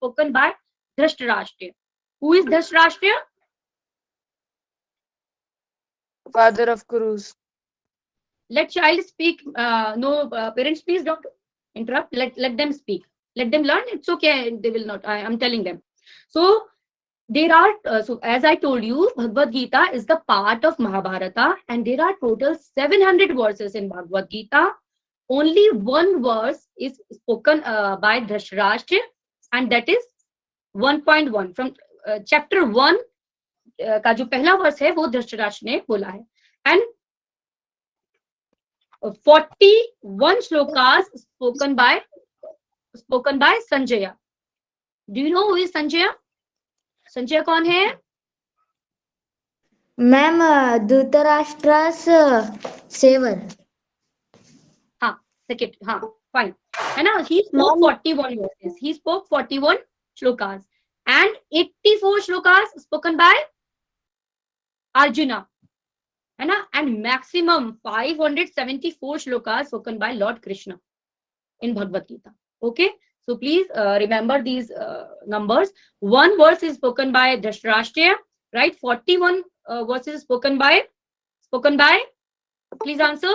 spoken by Dhritarashtra. Who is Dhritarashtra? Father of Kurus. Let child speak. No, parents, please don't interrupt. Let them speak. Let them learn. It's okay. They will not. I am telling them. So there are, so as I told you, Bhagavad Gita is the part of Mahabharata, and there are total 700 verses in Bhagavad Gita. Only one verse is spoken by Dhritarashtra, and that is 1.1 from chapter 1 का जो पहला वर्ष है वो धृतराष्ट्र ने बोला है. And 41 shlokas spoken by Sanjaya. Do you know who is Sanjaya? Sanjay कौन है? मैम धृतराष्ट्र सेवर. हाँ, सेकंड. हाँ, फाइन है ना. He spoke 41 verses. He spoke 41 shlokas and 84 shlokas spoken by Arjuna, है ना. And maximum 574 shlokas spoken by Lord Krishna in Bhagavad Gita. Okay. So please remember these numbers. One verse is spoken by Dhritarashtra, right? 41 verses spoken by. Please answer.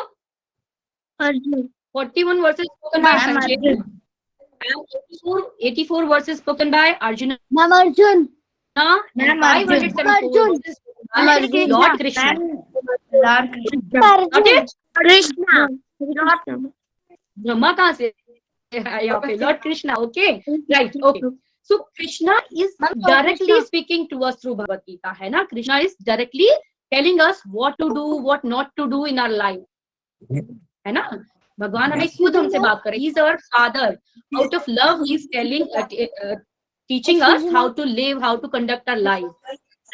Arjun. 41 verses spoken by Sanjay. And 84 verses spoken by Arjuna. Ma'am Arjun. And 574 verses spoken by Lord Krishna. Lord Got it? Krishna. Brahma kahan se? Okay, Lord Krishna. Okay, right. Okay. So Krishna is directly speaking to us through Bhagavad Gita, है ना. Krishna is directly telling us what to do, what not to do in our life, है ना. भगवान हमें खुद हमसे बात कर रहे. He is our father. Out of love, he is telling, teaching us how to live, how to conduct our life,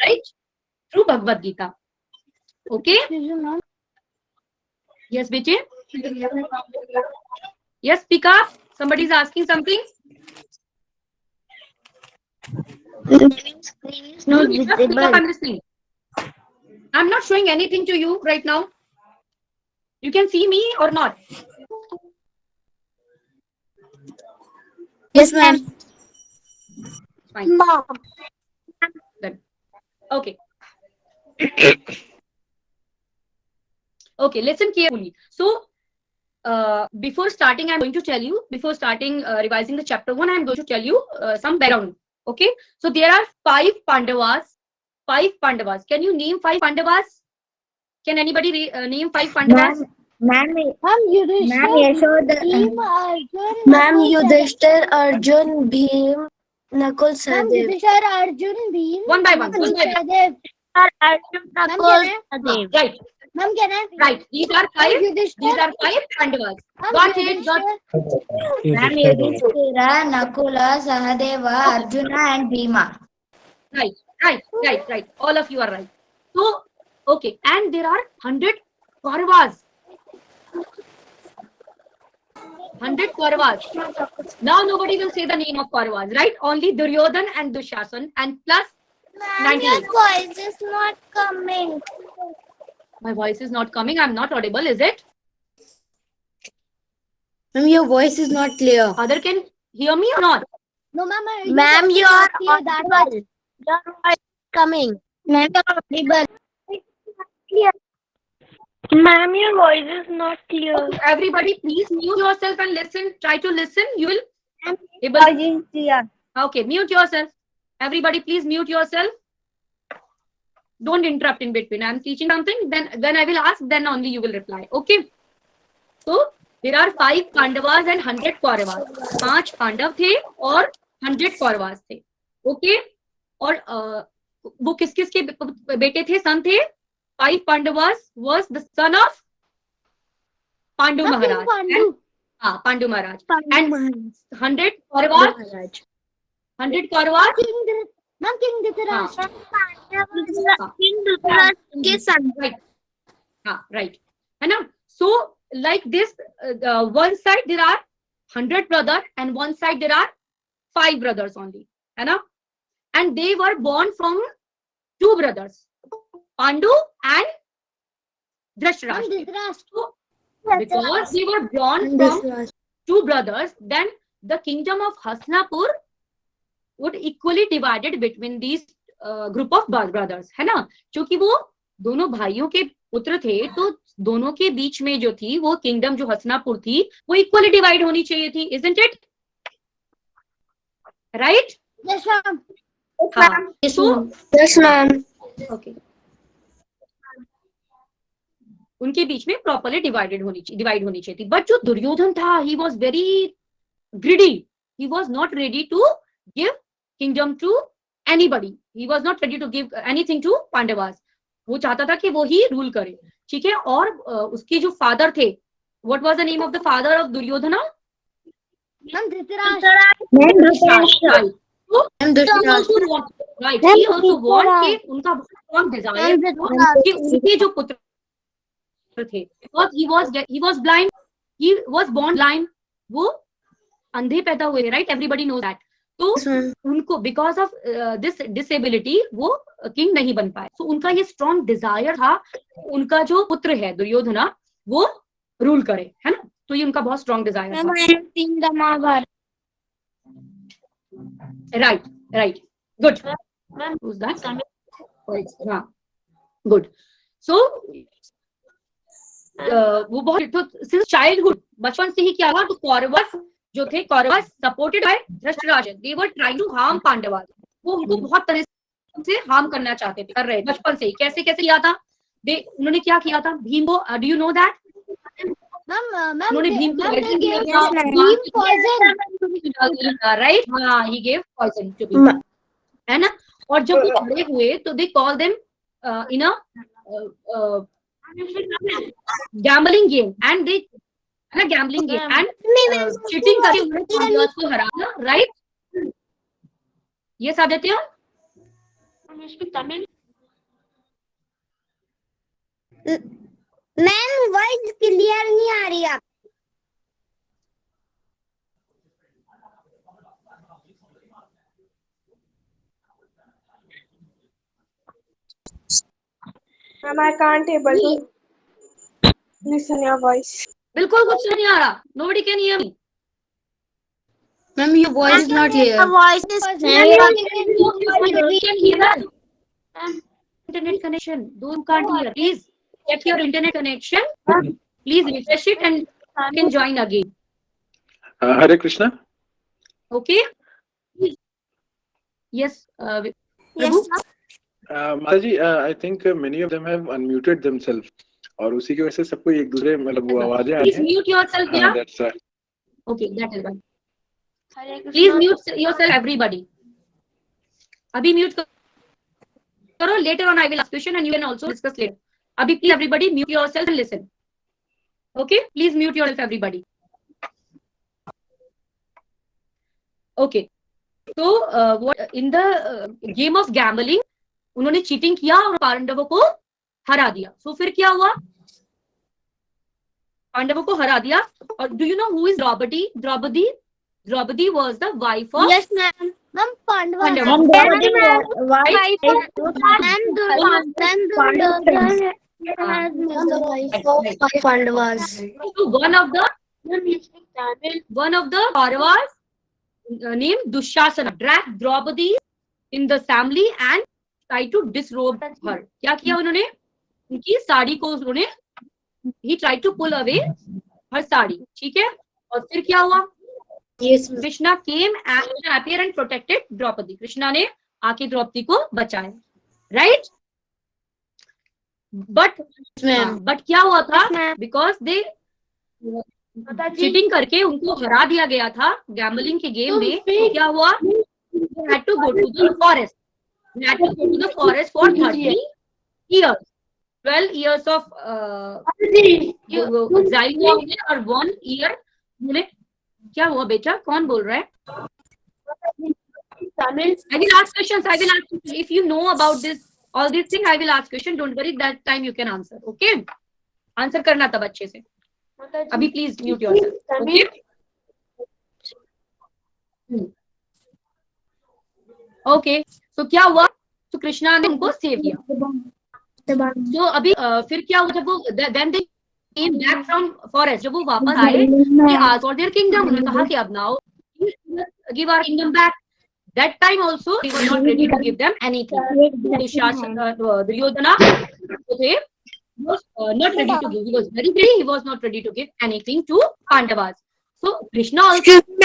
right? Through Bhagavad Gita. Okay. Yes, bete. Yes, speak up. Somebody is asking something. Not Speak up, visible. I'm listening. I'm not showing anything to you right now. You can see me or not. Yes, ma'am. Fine. Then. Okay. Okay, listen carefully. So, before starting, I'm going to tell you, before starting revising the chapter 1, I'm going to tell you some background. Okay. So, there are 5 Pandavas. 5 Pandavas. Can you name 5 Pandavas? Can anybody name 5 Pandavas? Ma'am Yashoda. Ma'am Yudhishthir, Arjun, Bhim, Nakul, Sahadev. Arjun, Bhim. One by one. Sahadev. Arjun, Nakul, Sahadev. Right. Ma'am, can I? Right. These are 5. These are 5 Pandavas. Got it. Got it. Ma'am Yudhishthira, Nakula, Sahadeva, Arjuna and Bhima. Right. All of you are right. So, okay. And there are 100 Kauravas. 100 Kauravas. Now nobody will say the name of Kauravas, right? Only Duryodhan and Dushasan and plus 98. voice is not coming. My voice is not coming. I'm not audible, is it? Ma'am, your voice is not clear. Other can hear me or not? No, ma'am. Ma'am, you are audible. Your voice coming. Ma'am, you are audible. Ma'am, your voice is not clear. Okay, everybody, please mute yourself and listen. Try to listen. You will able. Okay, mute yourself. Everybody, please mute yourself. Don't interrupt in between. I'm teaching something. Then I will ask. Then only you will reply. Okay. So there are 5 Pandavas and 100 Kauravas. 5 Pandav थे और 100 Kauravas थे. Okay. और वो किस किस के बेटे थे, सन थे? 5 Pandavas was the son of Pandu Maharaj. Pandu Maharaj. And 100 Kauravas. 100 Kauravas. Ma'am, King Dhritarashtra. King Dhritarashtra's son. Right. Right. है ना? So like this, one side there are 100 brothers and one side there are 5 brothers only. है ना? And they were born from 2 brothers, Pandu and Dhritarashtra. So, because they were born from 2 brothers, then the kingdom of Hastinapur would equally divided between these group of brothers, है ना, क्योंकि वो दोनों भाइयों के पुत्र थे, तो दोनों के बीच में जो थी वो किंगडम जो हसनापुर थी वो इक्वली डिवाइड होनी चाहिए थी, isn't it? Right? Yes, ma'am. हाँ, Yes, ma'am. ओके, उनके बीच में प्रॉपरली डिवाइड होनी चाहिए थी. बट जो दुर्योधन था, he was very greedy, he was not ready to give kingdom to anybody, he was not ready to give anything to Pandavas. वो चाहता था कि वो ही रूल करे, ठीक है. और उसके जो फादर थे, what was the name of the father of Duryodhana? Ma'am, Dhritarashtra. Right, he also want कि उनका बहुत डिजायर कि उनके जो पुत्र थे, because he was blind, he was born blind, वो अंधे पैदा हुए, राइट, एवरीबॉडी नोज दैट. तो उनको बिकॉज ऑफ दिस डिसेबिलिटी वो किंग नहीं बन पाए. तो उनका ये स्ट्रॉन्ग डिजायर था, उनका जो पुत्र है दुर्योधना वो रूल करे, है ना. तो ये उनका बहुत स्ट्रॉन्ग डिजायर था. Right, right, good. हाँ, गुड. सो वो बहुत सिंस चाइल्डहुड, बचपन से ही क्या हुआ, तो कौरवस जो थे, Kauravas supported by Dhritarashtra, they were trying to harm Pandavas. वो उनको बहुत तरह से हार्म करना चाहते थे, कर रहे बचपन से ही. कैसे कैसे किया था, उन्होंने क्या किया था, भीम को, डू यू नो दैट? उन्होंने भीम को पॉइजन दिया था, राइट. हाँ, he gave poison to Bhim, है ना. और जब वो बड़े हुए तो they call them in a gambling game, and they, है ना, गैम्बलिंग गेम एंड चीटिंग करके उन्होंने पांडवास को हराया, राइट. ये आदित्य, मैम वॉइस क्लियर नहीं आ रही आप. Ma'am, I can't able to listen your voice. बिल्कुल कुछ नहीं आ रहा. Nobody can hear me. Ma'am, your voice is not here. The voice is You can hear us. Internet connection. Those can't hear. Please check your internet connection. Please refresh it and you can join again. Hare Krishna. Okay. Yes. yes. Mataji, I think many of them have unmuted themselves. और उसी की वजह से सबको एक दूसरे मतलब वो आवाजें आ रही Please हैं. mute yourself. Yeah. That's Okay, that is right. Please mute yourself, everybody. अभी mute करो. Later on I will ask question and you can also discuss later. अभी please everybody mute yourself and listen. Okay, please mute yourself, everybody. Okay. So what in the game of gambling, उन्होंने cheating किया और पांडवों को हरा दिया. So फिर क्या हुआ, पांडवों को हरा दिया. और do you know who is Draupadi? Draupadi was the wife of Yes, ma'am. Ma'am, Pandava. Pandavas. So one of the Kauravas named Dushasana dragged Draupadi in the assembly and tried to disrobe her. क्या किया उन्होंने, उनकी साड़ी को उन्होंने, he tried to pull away her sari, ठीक है. और फिर क्या हुआ, Krishna came and appeared and protected Draupadi. Krishna ने आके द्रौपदी को बचाया, राइट. बट क्या हुआ था, बिकॉज दे चीटिंग करके उनको हरा दिया गया था गैम्बलिंग के गेम में. तो क्या हुआ, they had to go to the forest. They had to go to the forest for 30 years. 12 years of exile हुआ उन्हें, और 1 year उन्हें. क्या हुआ बेटा, कौन बोल रहा है? I will ask questions. If you know about this, all these things, I will ask question. Don't worry, that time you can answer. Okay? Answer करना तब अच्छे से. अभी please mute yourself. Okay? Okay. So क्या हुआ? तो कृष्णा ने उनको सेव किया. So अभी फिर क्या हुआ, जब वो then they came back from forest, जब वो वापस आए, they asked for their kingdom. उन्होंने कहा कि अब now give our kingdom back. That time also he was not ready to give them anything. Duryodhana was not ready to give. He was very ready. He was not ready to give anything to Pandavas. So Krishna also went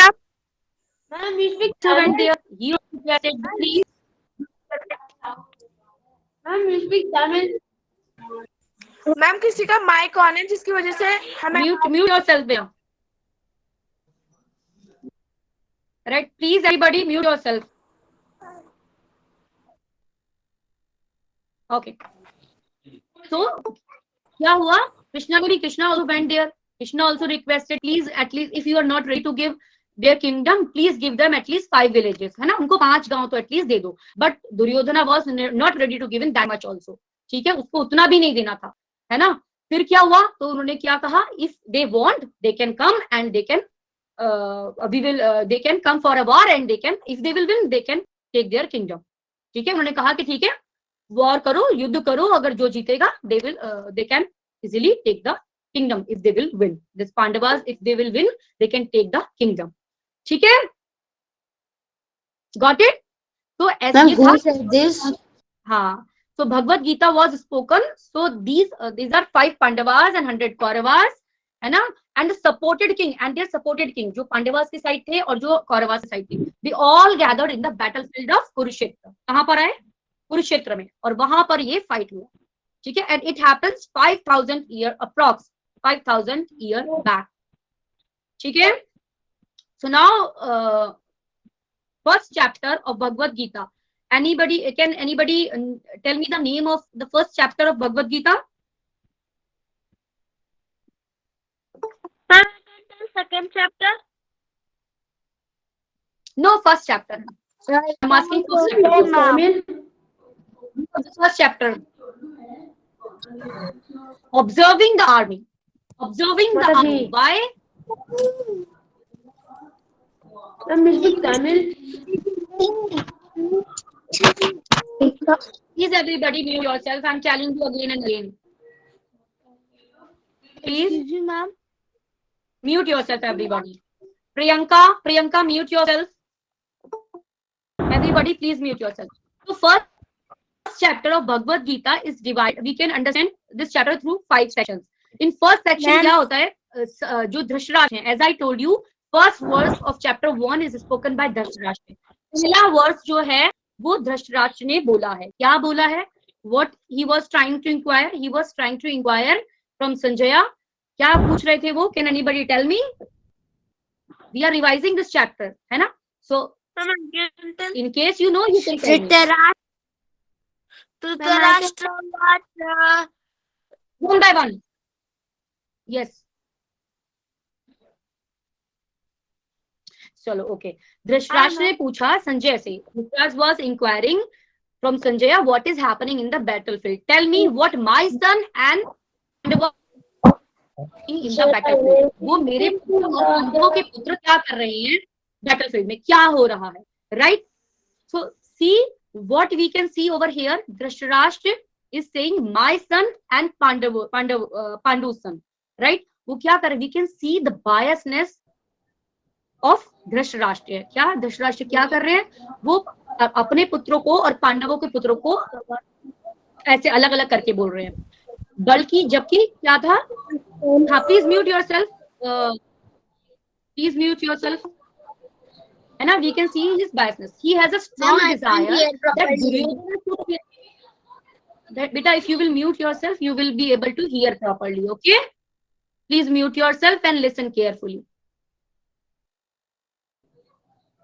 there. He also requested, please. Ma'am किसी का mic on है जिसकी वजह से हमें Mute yourself, Bhaiya. Right, please everybody mute yourself. Okay. So क्या हुआ? Krishna also went there. Krishna also requested, please, at least if you are not ready to give their kingdom, please give them at least 5 villages. है ना, उनको 5 गांव तो at least दे दो. But Duryodhana was not ready to give in that much also. ठीक है, उसको उतना भी नहीं देना था, है ना. फिर क्या हुआ? तो उन्होंने क्या कहा? If they want, they can come and they can they can come for a war and they can, if they will win, they can take their kingdom. ठीक है, उन्होंने कहा कि ठीक है, वॉर करो, युद्ध करो, अगर जो जीतेगा they can easily take the kingdom if they will win. This Pandavas, if they will win, they can take the kingdom. ठीक है, got it? तो ऐसे Who said this? हाँ, so Bhagavad Gita was spoken. So these are 5 Pandavas and 100 Kauravas, है ना, and the supported king and their supported king, जो पांडवास की side थे और जो कौरवास की साइड थी, they all gathered in the battlefield of Kurukshetra. कहाँ पर आए? कुरुक्षेत्र में, और वहां पर ये फाइट हुआ. ठीक है, and it happens 5000 year approx 5000 year back. ठीक है. So now first chapter of Bhagavad Gita. Anybody tell me the name of the first chapter of Bhagavad Gita? Second chapter. No, first chapter. I'm asking first chapter. The first chapter. Observing the army. Observing the army. Why? Please everybody mute yourself. I'm challenging you again and again. Please ma'am. mute yourself, everybody. Priyanka, mute yourself. Everybody, please mute yourself. So first chapter of Bhagavad Gita is divided. We can understand this chapter through 5 sections. In first section क्या होता है? जो धृतराष्ट्र है, as I told you, first verse of chapter 1 is spoken by Dhritarashtra. पहला verse जो है वो धृतराष्ट्र ने बोला है. क्या बोला है? What he was trying to inquire? He was trying to inquire from Sanjaya. क्या पूछ रहे थे वो? Can anybody tell me? We are revising this chapter, है ना? So in case you know, you can tell me. One by one. Yes. चलो, okay. Dhritarashtra ने पूछा संजय से. Dhritarashtra was inquiring from Sanjaya what is happening in the battlefield. Tell me what my son and in the battlefield. वो मेरे पुत्र और पांडवों के पुत्र क्या कर रहे हैं battlefield में, क्या हो रहा है, right? So see what we can see over here. Dhritarashtra is saying my son and Pandu's son, right? वो क्या कर रहे? We can see the biasness of Dhritarashtra. क्या धृतराष्ट्र क्या कर रहे हैं? वो अपने पुत्रों को और पांडवों के पुत्रों को ऐसे अलग अलग करके बोल रहे हैं. बल्कि जबकि क्या था? हाँ, please mute yourself. Please mute yourself. And now we can see his biasness. He has a strong desire that Duryodhana should be. That beta, if you will mute yourself, you will be able to hear properly. Okay? Please mute yourself and listen carefully.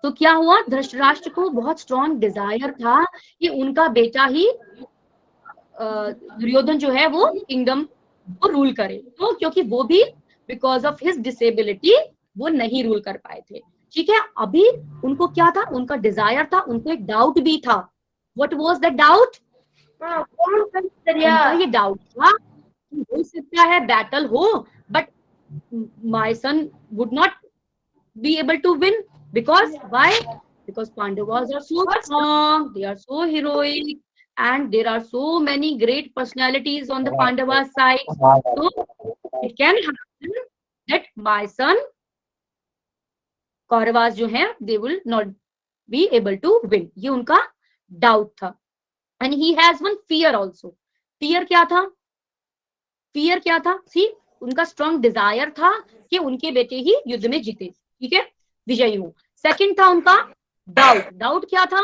तो क्या हुआ? धृतराष्ट्र को बहुत strong Dzire था कि उनका बेटा ही दुर्योधन जो है वो किंगडम को रूल करे. तो क्योंकि वो भी बिकॉज ऑफ हिज डिसेबिलिटी वो नहीं रूल कर पाए थे. ठीक है, अभी उनको क्या था? उनका डिजायर था, उनको एक डाउट भी था. What was the doubt? ये डाउट था हो सकता है बैटल हो, but my son would not be able to win. Because why? Because Pandavas are so strong, they are so heroic, and there are so many great personalities on the Pandava side. So it can happen that my son Kauravas जो हैं, they will not be able to win. ये उनका doubt था. And he has one fear also. Fear क्या था? Fear क्या था? See, उनका strong desire था कि उनके बेटे ही युद्ध में जीते, ठीक है, विजयी हो. सेकंड था उनका डाउट. डाउट क्या था?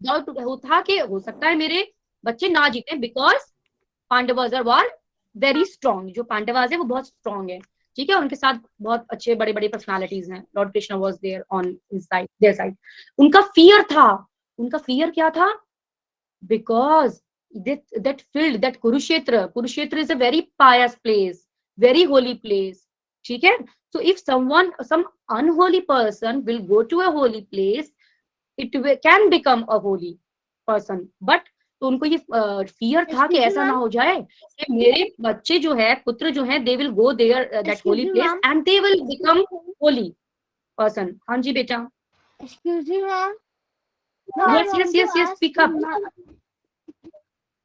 डाउट था कि हो सकता है मेरे बच्चे ना जीते, because Pandavas are very strong. जो पांडवास है वो बहुत स्ट्रॉन्ग है, ठीक है, उनके साथ बहुत अच्छे बड़े बड़े पर्सनालिटीज हैं. Lord Krishna was there on their side. उनका फियर था. उनका फियर क्या था? Because that field, that Kurukshetra is a very pious place, very holy place, ठीक है. So if some unholy person will go to a holy place, it can become a holy person. But तो उनको ये fear था कि ऐसा ना हो जाए कि मेरे बच्चे जो है, पुत्र जो है, they will go there that holy place and they will become holy person. हाँ जी बेटा. Excuse me, ma'am. Yes, speak up.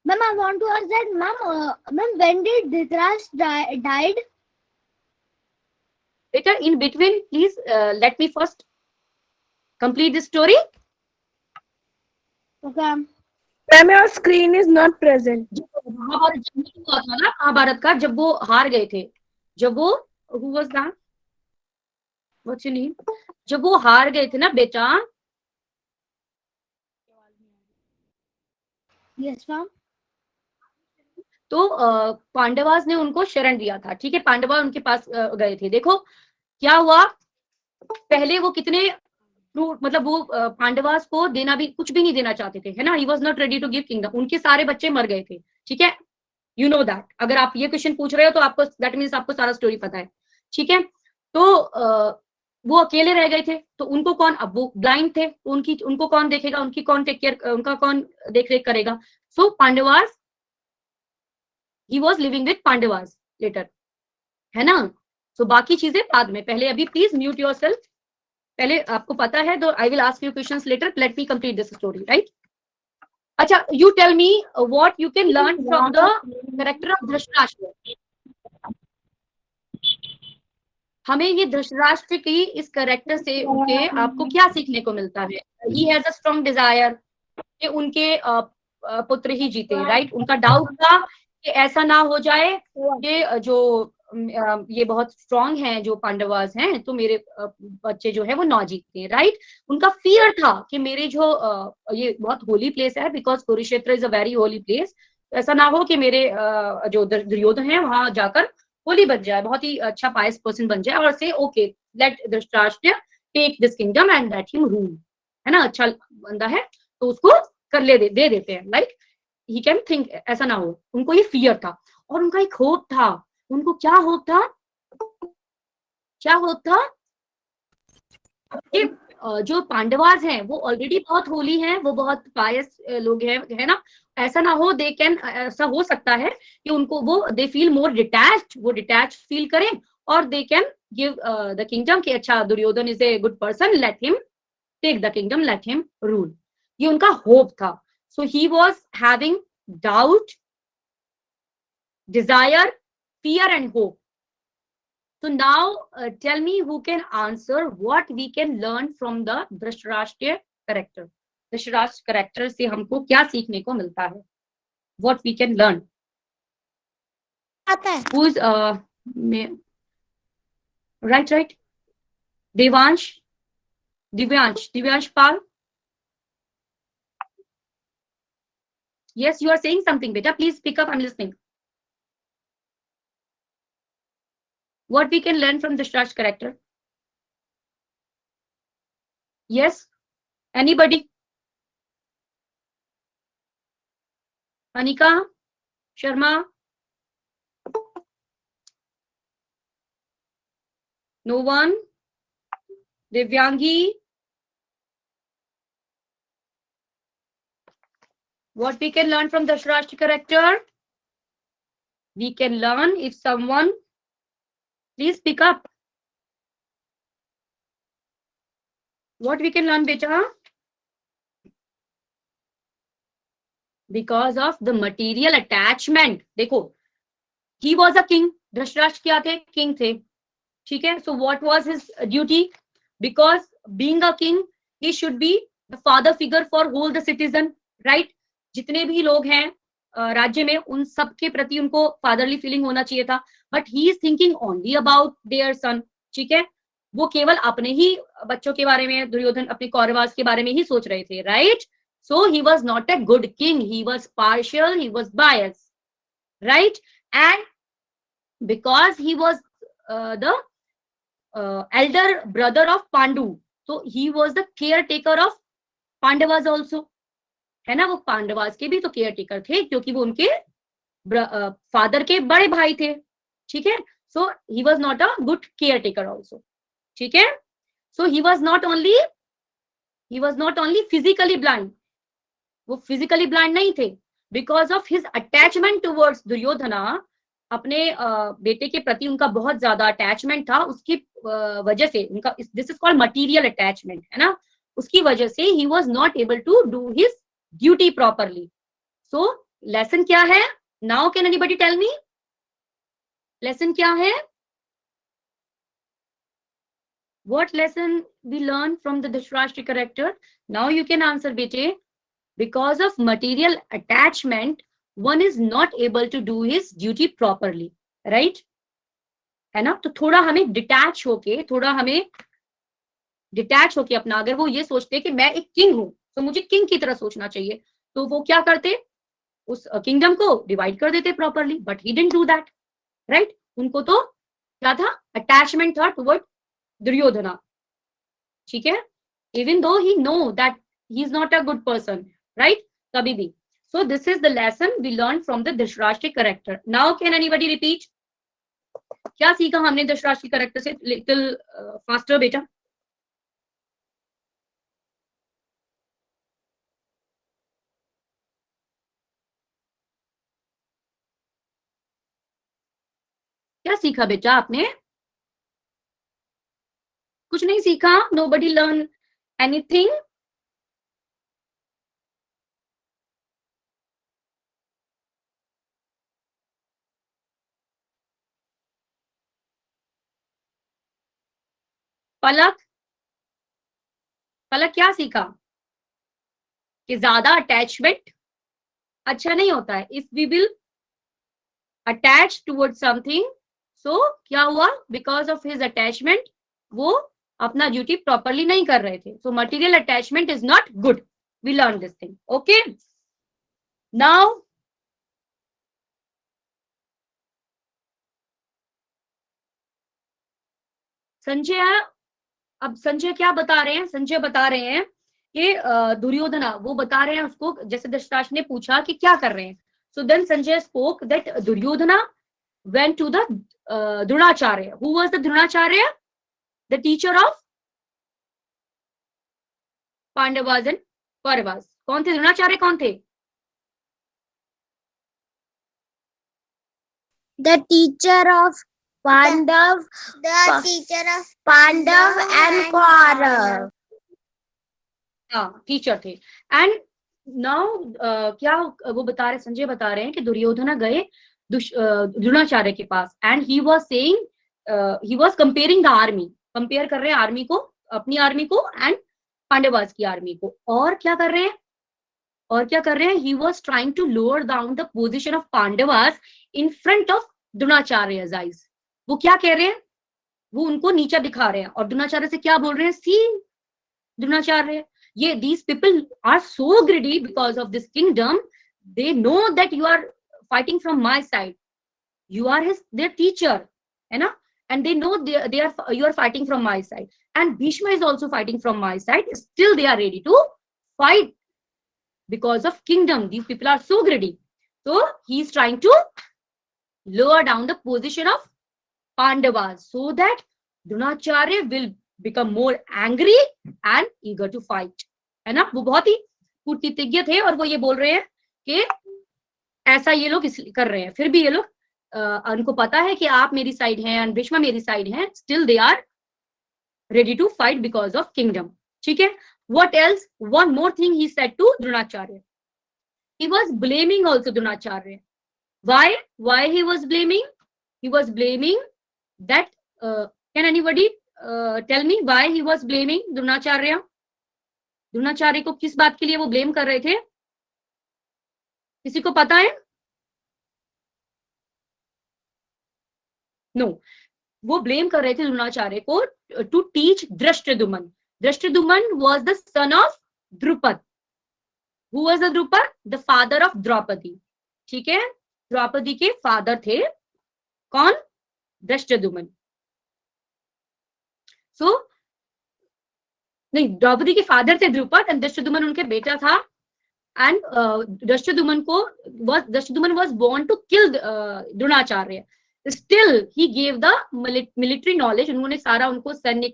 Ma'am, I want to ask that, ma'am, when did Dhritarashtra died? Better in between, please let me first complete the story. Okay. Ma'am, your screen is not present. Mahabharat जब नहीं हुआ था ना, महाभारत का जब वो हार गए थे, जब वो who was that? What's your name? जब वो हार गए थे ना बेटा. Yes, ma'am. तो पांडवास ने उनको शरण दिया था, ठीक है. पांडवा उनके पास गए थे. देखो क्या हुआ. पहले वो कितने मतलब वो पांडवास को देना भी कुछ भी नहीं देना चाहते थे, है ना. He was not ready to give kingdom. उनके सारे बच्चे मर गए थे, ठीक है. You know that. अगर आप ये क्वेश्चन पूछ रहे हो तो आपको दैट मीन्स आपको सारा स्टोरी पता है, ठीक है. तो वो अकेले रह गए थे. तो उनको कौन, अब वो ब्लाइंड थे, उनको कौन देखेगा, उनकी कौन टेक केयर, उनका कौन देख रेख करेगा. सो Pandavas, he was living with Pandavas later, है ना. So बाकी चीजें बाद में. पहले अभी प्लीज म्यूट योरसेल्फ. पहले आपको पता है तो I will ask you questions later. Let me complete this story, right. अच्छा, you tell me what you can learn from the character of Dhritarashtra. हमें ये धृतराष्ट्र की इस कैरेक्टर से उनके आपको क्या सीखने को मिलता है. He has a strong Dzire कि उनके पुत्र ही जीते, राइट. उनका डाउट था कि ऐसा ना हो जाए कि जो ये बहुत स्ट्रॉन्ग हैं जो पांडवास हैं, तो मेरे बच्चे जो है वो ना जीतते हैं, राइट. उनका फियर था कि मेरे जो ये बहुत होली प्लेस है, because Kurukshetra is a very holy place. ऐसा ना हो कि मेरे जो दुर्योधन है वहां जाकर होली बन जाए, बहुत ही अच्छा पायस पर्सन बन जाए और से okay let Dhritarashtra take this kingdom and let him rule, है ना. अच्छा बंदा है तो उसको कर दे देते हैं, राइट. ही कैन थिंक ऐसा ना हो. उनको ये फियर था. और उनका एक होप था. उनको क्या होप था? क्या होप था कि जो पांडवास हैं वो ऑलरेडी बहुत होली हैं, वो बहुत पायस लोग हैं, है ना. ऐसा ना हो दे कैन, ऐसा हो सकता है कि उनको वो दे फील मोर डिटैच्ड, वो डिटैच फील करें और they can give the kingdom कि अच्छा Duryodhan is a good person, let him take the kingdom, let him rule. ये उनका होप था. So he was having doubt, desire, fear and hope. So now tell me who can answer what we can learn from the Dhritarashtra character. Dhritarashtra character से हमको क्या सीखने को मिलता है? What we can learn? Who is right? Divyansh Pal. Yes, you are saying something, beta. Please speak up. I'm listening. What we can learn from the Dhritarashtra character? Yes. Anybody? Anika Sharma. No one. Divyangi. What we can learn from the Dhritarashtra character? We can learn if someone, please pick up. What we can learn, beta? Because of the material attachment. देखो, he was a king. Dhritarashtra क्या थे? King थे. ठीक है. So what was his duty? Because being a king, he should be the father figure for whole the citizen, right? जितने भी लोग हैं राज्य में, उन सब के प्रति उनको फादरली फीलिंग होना चाहिए था, but he is thinking only about their son, ठीक है? वो केवल अपने ही बच्चों के बारे में, दुर्योधन अपने कौरवास के बारे में ही सोच रहे थे, right? So he was not a good king, he was partial, he was bias, right? And because he was the elder brother of Pandu, so he was the caretaker of Pandavas also, है ना? वो पांडवास के भी तो care taker थे, क्योंकि वो उनके फादर के बड़े भाई थे, ठीक है? So he was not a good care taker also, ठीक है? So he was not only physically blind, वो फिजिकली ब्लाइंड नहीं थे, because of his attachment towards Duryodhana, अपने बेटे के प्रति उनका बहुत ज्यादा अटैचमेंट था, उसकी वजह से उनका, this is called material attachment, है ना? उसकी वजह से he was not able to do his duty properly. So lesson क्या है? Now can anybody tell me lesson क्या है? What lesson we learn from the Dhritarashtra character? Now you can answer, bete. Because of material attachment, one is not able to do his duty properly, right? है ना? तो थोड़ा हमें detach होके अपना, अगर वो ये सोचते कि मैं एक किंग हूं, तो मुझे किंग की तरह सोचना चाहिए, तो वो क्या करते? उस किंगडम को डिवाइड कर देते properly, but he didn't do that, right? उनको तो क्या था? अटैचमेंट था टुवर्ड दुर्योधना, ठीक है? Even though he know that he is not a good person, right? कभी भी. So this is the lesson we learned from the Dhritarashtra character. Now can anybody repeat? क्या सीखा हमने धृतराष्ट्र character से? Little faster बेटा. क्या सीखा बेटा आपने? कुछ नहीं सीखा? Nobody learn anything? पलक क्या सीखा? कि ज्यादा अटैचमेंट अच्छा नहीं होता है. If we will attach toward something, so क्या हुआ? बिकॉज ऑफ हिज अटैचमेंट वो अपना ड्यूटी प्रॉपरली नहीं कर रहे थे. So material attachment is not good. We learn this thing. Okay, now Sanjay, अब संजय क्या बता रहे हैं? संजय बता रहे हैं कि दुर्योधना, वो बता रहे हैं उसको, जैसे धृतराष्ट्र ने पूछा कि क्या कर रहे हैं, so then Sanjay spoke that Duryodhana went to the Dronacharya. Who was the Dronacharya? The teacher of Pandavas and Kauravas. कौन थे द्रोणाचार्य? कौन थे? The teacher of Pandav, Pandav and Kaurav. हाँ, टीचर थे. एंड नाउ क्या वो बता रहे, संजय बता रहे हैं कि दुर्योधना गए द्रोणाचार्य के पास, and he was saying, he was comparing the army, compare कर रहे हैं आर्मी को, अपनी आर्मी को एंड पांडवास की आर्मी को. और क्या कर रहे हैं? He was trying to lower down the position of Pandavas in front of Dronacharya's eyes. वो क्या कह रहे हैं? वो उनको नीचा दिखा रहे हैं, और द्रोणाचार्य से क्या बोल रहे हैं? सी द्रोणाचार्य, ये these people are so greedy because of this kingdom. They know that you are fighting from my side. You are their teacher, है ना? And they know you are fighting from my side. And Bhishma is also fighting from my side. Still they are ready to fight because of kingdom. These people are so greedy. So he is trying to lower down the position of Pandavas so that Dronacharya will become more angry and eager to fight. है ना? वो बहुत ही कूटनीतिज्ञ थे, और वो ये बोल रहे हैं कि ऐसा ये लोग इसलिए कर रहे हैं, फिर भी ये लोग उनको पता है कि आप मेरी साइड हैं और भीष्मा मेरी साइड हैं, still they are ready to fight because of kingdom. ठीक है. What else? One more thing he said to Dronacharya. He was blaming also Dronacharya. Why he was blaming? He was blaming that. Can anybody tell me why he was blaming Dronacharya? Dronacharya को किस बात के लिए वो blame कर रहे थे? किसी को पता है? नो, वो ब्लेम कर रहे थे द्रोणाचार्य को to teach Dhrishtadyumna. Dhrishtadyumna was the son of Drupad. Who was the Drupad? The father of Draupadi. ठीक है, द्रौपदी के फादर थे कौन? दृष्टद्युम्न. सो नहीं, द्रौपदी के फादर थे द्रुपद एंड दृष्टद्युम्न उनके बेटा था. And Dhrishtadyumna was born to kill Dronacharya. Still he gave the military knowledge. उन्होंने सारा उनको सैन्य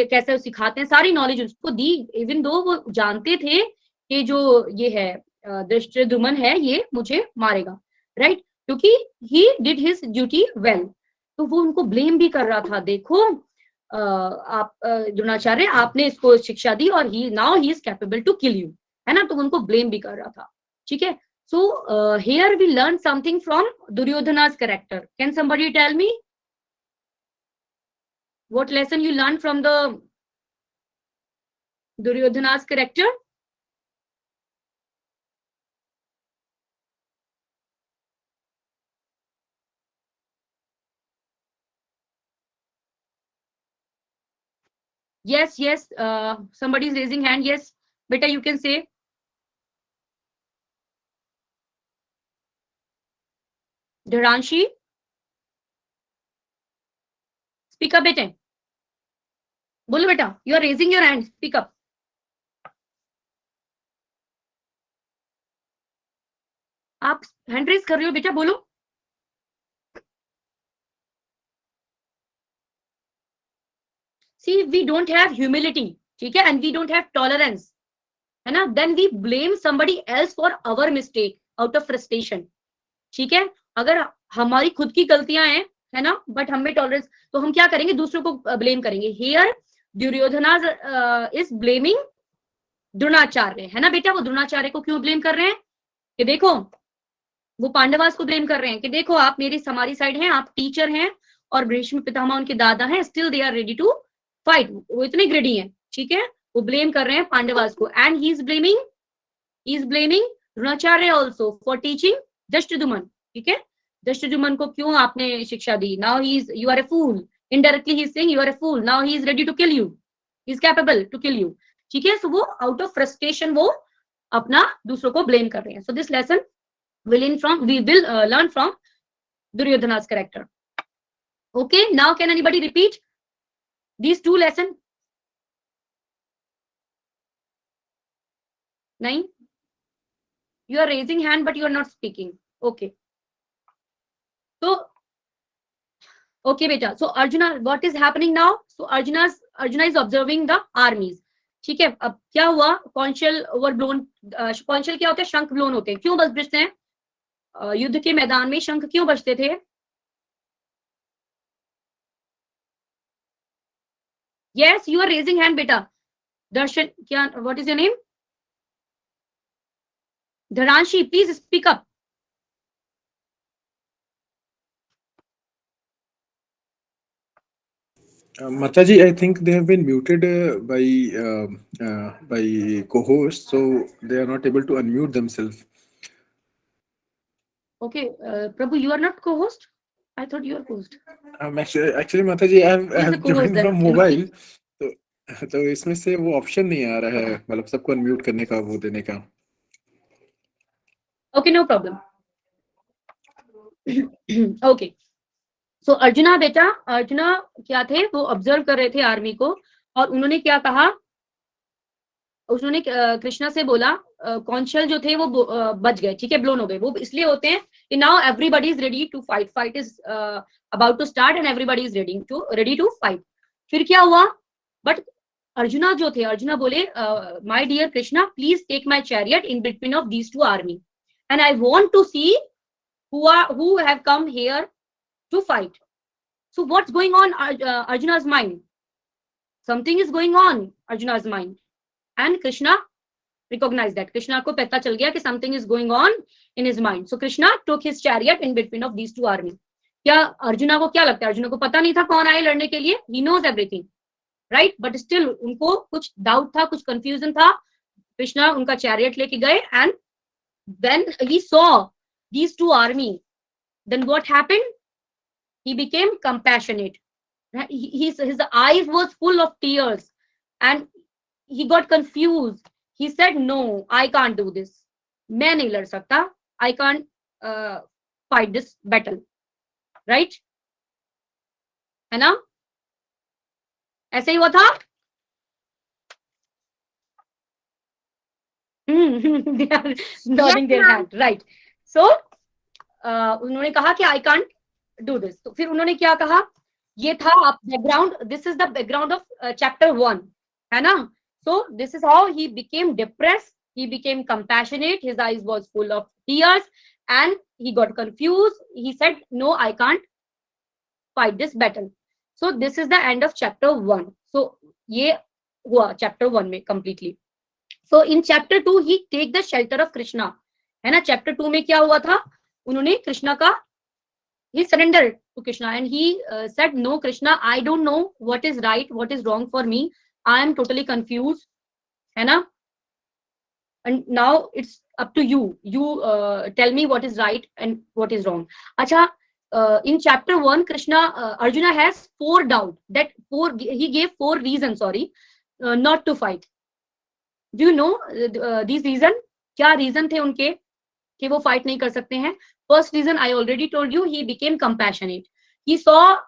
कैसे सिखाते हैं सारी नॉलेज उसको दी. इवन दो वो जानते थे कि जो ये है दृष्टद्युम्न है ये मुझे मारेगा, राइट, क्योंकि he did his duty well. तो वो उनको ब्लेम भी कर रहा था, देखो आप द्रोणाचार्य आपने इसको शिक्षा दी और now he is capable to kill you, है ना. तो उनको ब्लेम भी कर रहा था. ठीक है. So here we learn something from Duryodhana's character. Can somebody tell me what lesson you learned from the Duryodhana's character? Yes, yes. Somebody is raising hand. Yes, beta, you can say. Dharanshi, speak up, beta. बोलो बेटा, you are raising your hand. Speak up. आप hand raise कर रहे हो बेटा, बोलो. See, we don't have humility, ठीक है, and we don't have tolerance, है ना. Then we blame somebody else for our mistake out of frustration. ठीक है, अगर हमारी खुद की गलतियां हैं, है ना, बट हमें टॉलरेंस, तो हम क्या करेंगे? दूसरों को ब्लेम करेंगे. Here Duryodhana is blaming Dronacharya, है ना बेटा. वो द्रोणाचार्य को क्यों ब्लेम कर रहे हैं? कि देखो, वो पांडवास को ब्लेम कर रहे हैं कि देखो आप हमारी साइड हैं, आप टीचर हैं और भीष्म पितामह उनके दादा हैं, still they are ready to fight. वो इतने ग्रेडी हैं. ठीक है, वो ब्लेम कर रहे हैं पांडवास को. And he is blaming Dronacharya also for teaching Dhrishtadyumna. ठीक है, दृष्टद्युम्न को क्यों आपने शिक्षा दी? Now he is, you are a fool. Indirectly he is saying you are a fool. Now he is ready to kill you. He is capable to kill you. ठीक है, सो वो आउट ऑफ फ्रस्ट्रेशन वो अपना दूसरों को blame कर रहे हैं. So this lesson we will learn from Duryodhana's character. Okay, now can anybody repeat these two lessons? Nine? You are raising hand but you are not speaking. Okay. So, okay beta. So Arjuna, what is happening now? So Arjuna is observing the armies. ठीक है, अब क्या हुआ? कॉन्शल ओवरब्लोन. कॉन्शल क्या होते हैं? शंख blown होते हैं. क्यों बजते हैं? युद्ध के मैदान में शंख क्यों बजते थे? Yes, you are raising hand बेटा. दर्शन, क्या, what is your name? Dharanshi, please speak up. Mataji, I think they have been muted by co-hosts, so they are not able to unmute themselves. Okay, Prabhu, you are not co-host? I thought you are host. Actually Mataji, I have joined from mobile. तो इसमें से वो option नहीं आ रहा है, मतलब सबको unmute करने का, वो देने का. Okay, no problem. Okay. So arjuna बेटा, अर्जुना क्या थे? वो ऑब्जर्व कर रहे थे आर्मी को और उन्होंने क्या कहा? उन्होंने कृष्णा से बोला, कौंशल जो थे वो बच गए. ठीक है, ब्लोन हो गए. वो इसलिए होते हैं कि now everybody is ready to fight. Fight is about to start and everybody is ready to fight. फिर क्या हुआ? बट अर्जुना जो थे, अर्जुना बोले, my dear Krishna, please take my chariot in between of these two army and I want to see who have come here to fight. So what's going on Arjuna's mind? Something is going on Arjuna's mind. And Krishna recognized that. Krishna को पता चल गया कि something is going on in his mind. So Krishna took his chariot in between of these two armies. क्या अर्जुना को क्या लगता है? अर्जुना को पता नहीं था कौन आए लड़ने के लिए? He knows everything. Right, but still उनको कुछ डाउट था, कुछ कंफ्यूजन था. कृष्णा उनका चैरियट लेके गए, and when he saw these two army, then what happened? He became compassionate. His eyes was full of tears, and he got confused. He said, no, I can't do this. मैं नहीं लड़ सकता. I can't fight this battle. Right? है ना? ऐसे ही हुआ था. They are nodding their head. Right. So उन्होंने कहा कि I can't do this. तो फिर उन्होंने क्या कहा? ये था आप background. This is the background of chapter 1, है ना? So this is how he became depressed. He became compassionate. His eyes was full of tears, and he got confused. He said, "No, I can't fight this battle." So this is the end of chapter 1. So ये हुआ chapter 1 में completely. So in chapter 2 he take the shelter of Krishna, है ना? chapter 2 में क्या हुआ था? उन्होंने कृष्णा का he surrendered to Krishna, and he said, no Krishna, I don't know what is right, what is wrong for me. I am totally confused, है ना? And now it's up to you. You tell me what is right and what is wrong. Acha, in chapter 1 Krishna, Arjuna has 4 doubt, that he gave 4 reasons, not to fight. Do you know these reason? क्या reason थे उनके कि वो fight नहीं कर सकते हैं? First reason I already told you, he became compassionate. He saw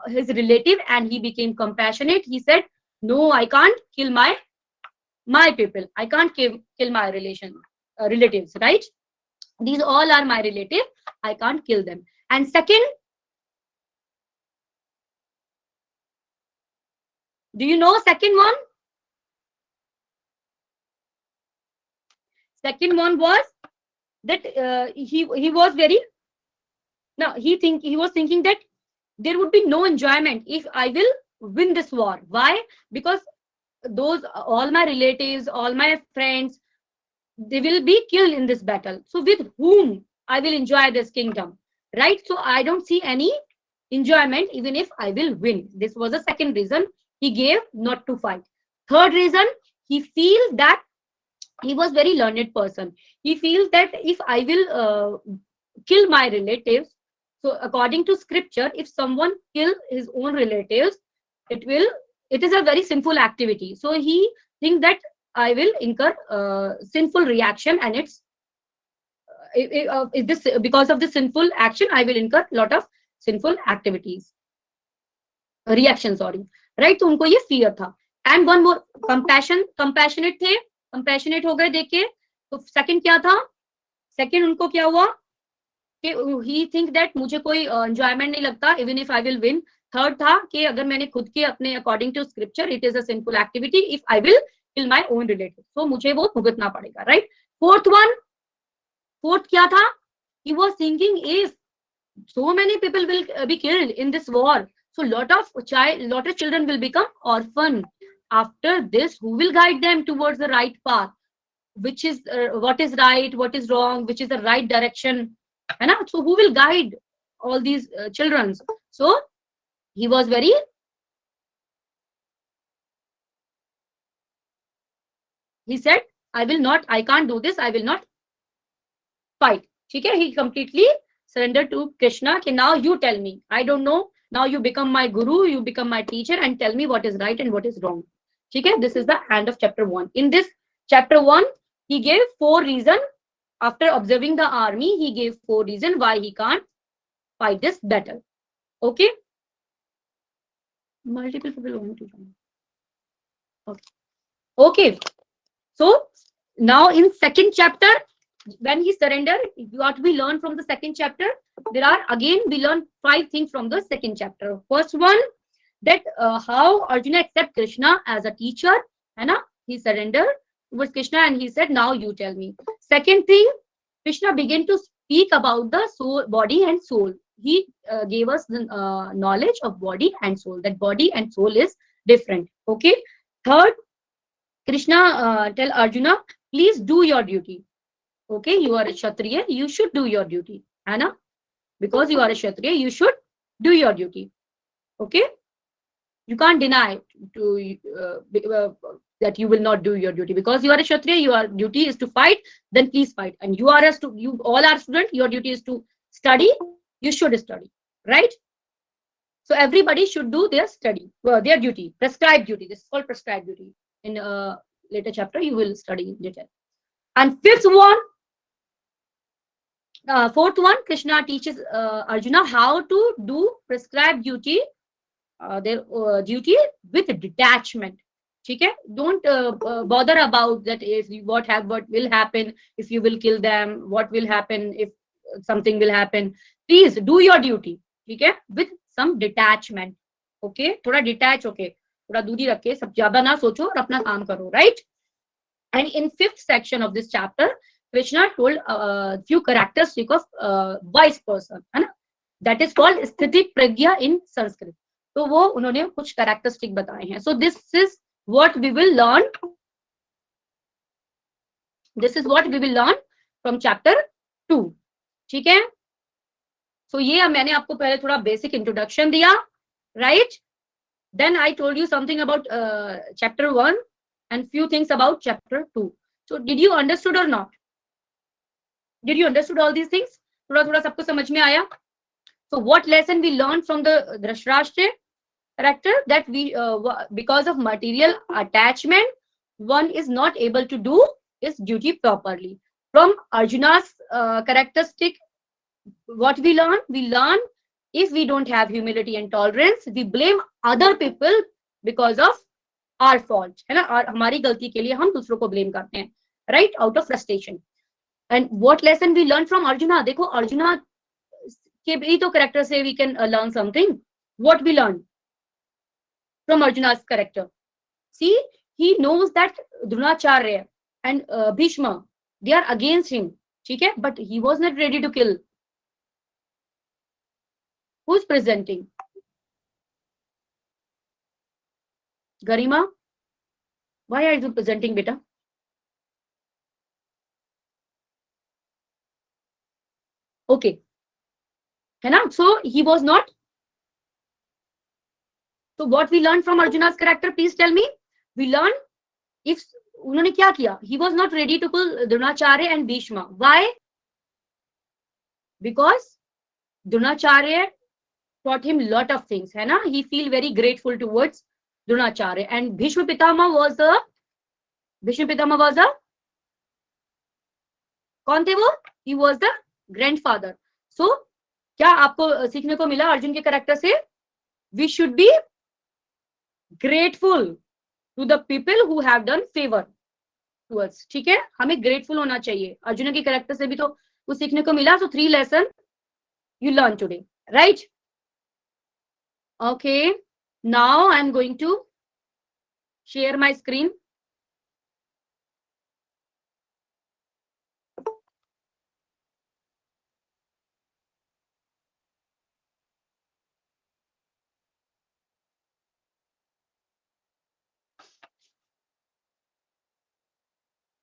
his relative and he became compassionate. He said, no, I can't kill my people. I can't kill my relatives, right? These all are my relatives. I can't kill them. And second, do you know second one? Second one was that he was very, no, he was thinking that there would be no enjoyment if I will win this war. Why? Because those all my relatives, all my friends, they will be killed in this battle. So with whom I will enjoy this kingdom, right? So I don't see any enjoyment even if I will win. This was the second reason he gave not to fight. Third reason, he feels that he was very learned person. He feels that if I will kill my relatives, so according to scripture, if someone kill his own relatives, it is a very sinful activity. So he thinks that I will incur sinful reaction, and it's this because of the sinful action I will incur lot of sinful activities, reaction, sorry, right? तो उनको ये fear था. And one more, compassionate थे, compassionate हो गए देख के. तो second क्या था? Second उनको क्या हुआ कि he think that मुझे कोई enjoyment नहीं लगता even if I will win. Third था कि अगर मैंने खुद के अपने according to scripture it is a sinful activity if I will kill my own relative, so मुझे वो भुगतना पड़ेगा, right? Fourth क्या था? He was thinking if so many people will be killed in this war, so lot of children will become orphan. After this, who will guide them towards the right path? Which is what is right, what is wrong, which is the right direction, and so who will guide all these children? So he was very he said, I can't do this, I will not fight. Okay, he completely surrendered to Krishna. Okay, now you tell me, I don't know, now you become my guru, you become my teacher, and tell me what is right and what is wrong. Okay, this is the end of chapter 1. In this chapter 1 he gave 4 reasons. After observing the army, he gave 4 reasons why he can't fight this battle. Okay, multiple people want to join. Okay, so now in second chapter, when he surrendered, what we learn from the second chapter, there are again we learn 5 things from the second chapter. First one, that how Arjuna accept Krishna as a teacher, and he surrendered towards Krishna and he said, now you tell me. Second thing, Krishna began to speak about the soul, body and soul. He gave us the knowledge of body and soul, that body and soul is different. Okay. Third, Krishna tell Arjuna, please do your duty. Okay, you are a Kshatriya, you should do your duty, Anna. Because you are a Kshatriya, you should do your duty. Okay. You can't deny that you will not do your duty because you are a Kshatriya. Your duty is to fight. Then please fight. And you all are student. Your duty is to study. You should study, right? So everybody should do their study, their duty, prescribed duty. This is called prescribed duty. In a later chapter, you will study in detail. And fourth one, Krishna teaches Arjuna how to do prescribed duty, their duty with detachment. Okay? Don't bother about that what will happen if you will kill them, what will happen if something will happen. Please do your duty, okay, with some detachment. Okay, थोड़ा detach, okay, थोड़ा दूरी रखे, सब ज्यादा ना सोचो और अपना काम करो, right? And in 5th section of this chapter, Krishna told a few characteristics of wise person, है ना? That is called स्थिति प्रज्ञा in Sanskrit. तो वो उन्होंने कुछ characteristics बताए हैं. So this is what we will learn. This is what we will learn from chapter 2. ठीक है? So ये मैंने आपको पहले थोड़ा basic introduction दिया, right? Then I told you something about chapter 1 and few things about chapter 2. So did you understood or not? Did you understood all these things? थोड़ा थोड़ा सबको समझ में आया? So what lesson we learned from the Dhrashtarashtra character? That we because of material attachment, one is not able to do his duty properly. From Arjuna's characteristic, what we learn? We learn if we don't have humility and tolerance, we blame other people because of our fault, है ना? और हमारी गलती के लिए हम दूसरों को blame करते हैं, right? Out of frustration. And what lesson we learn from Arjuna? देखो अर्जुना के भी तो character से we can learn something. What we learn from Arjuna's character? See, he knows that Dronacharya and Bhishma, they are against him, ठीक है? But he was not ready to kill. Who's presenting? Garima, why are you presenting, beta? Okay, है ना? So he was not. So what we learned from Arjuna's character? Please tell me. We learn if उन्होंने क्या किया? He was not ready to kill Dronacharya and Bhishma. Why? Because Dronacharya taught him lot of things, है ना? He feel very grateful towards Dronacharya, and Bhishma Pitama was a कौन थे वो? He was the grandfather. So क्या आपको सीखने को मिला अर्जुन के कैरेक्टर से? We should be grateful to the people who have done favor to us. ठीक है, हमें grateful होना चाहिए. अर्जुन के कैरेक्टर से भी तो कुछ सीखने को मिला. So 3 lessons you learn today, right? Okay, now I'm going to share my screen.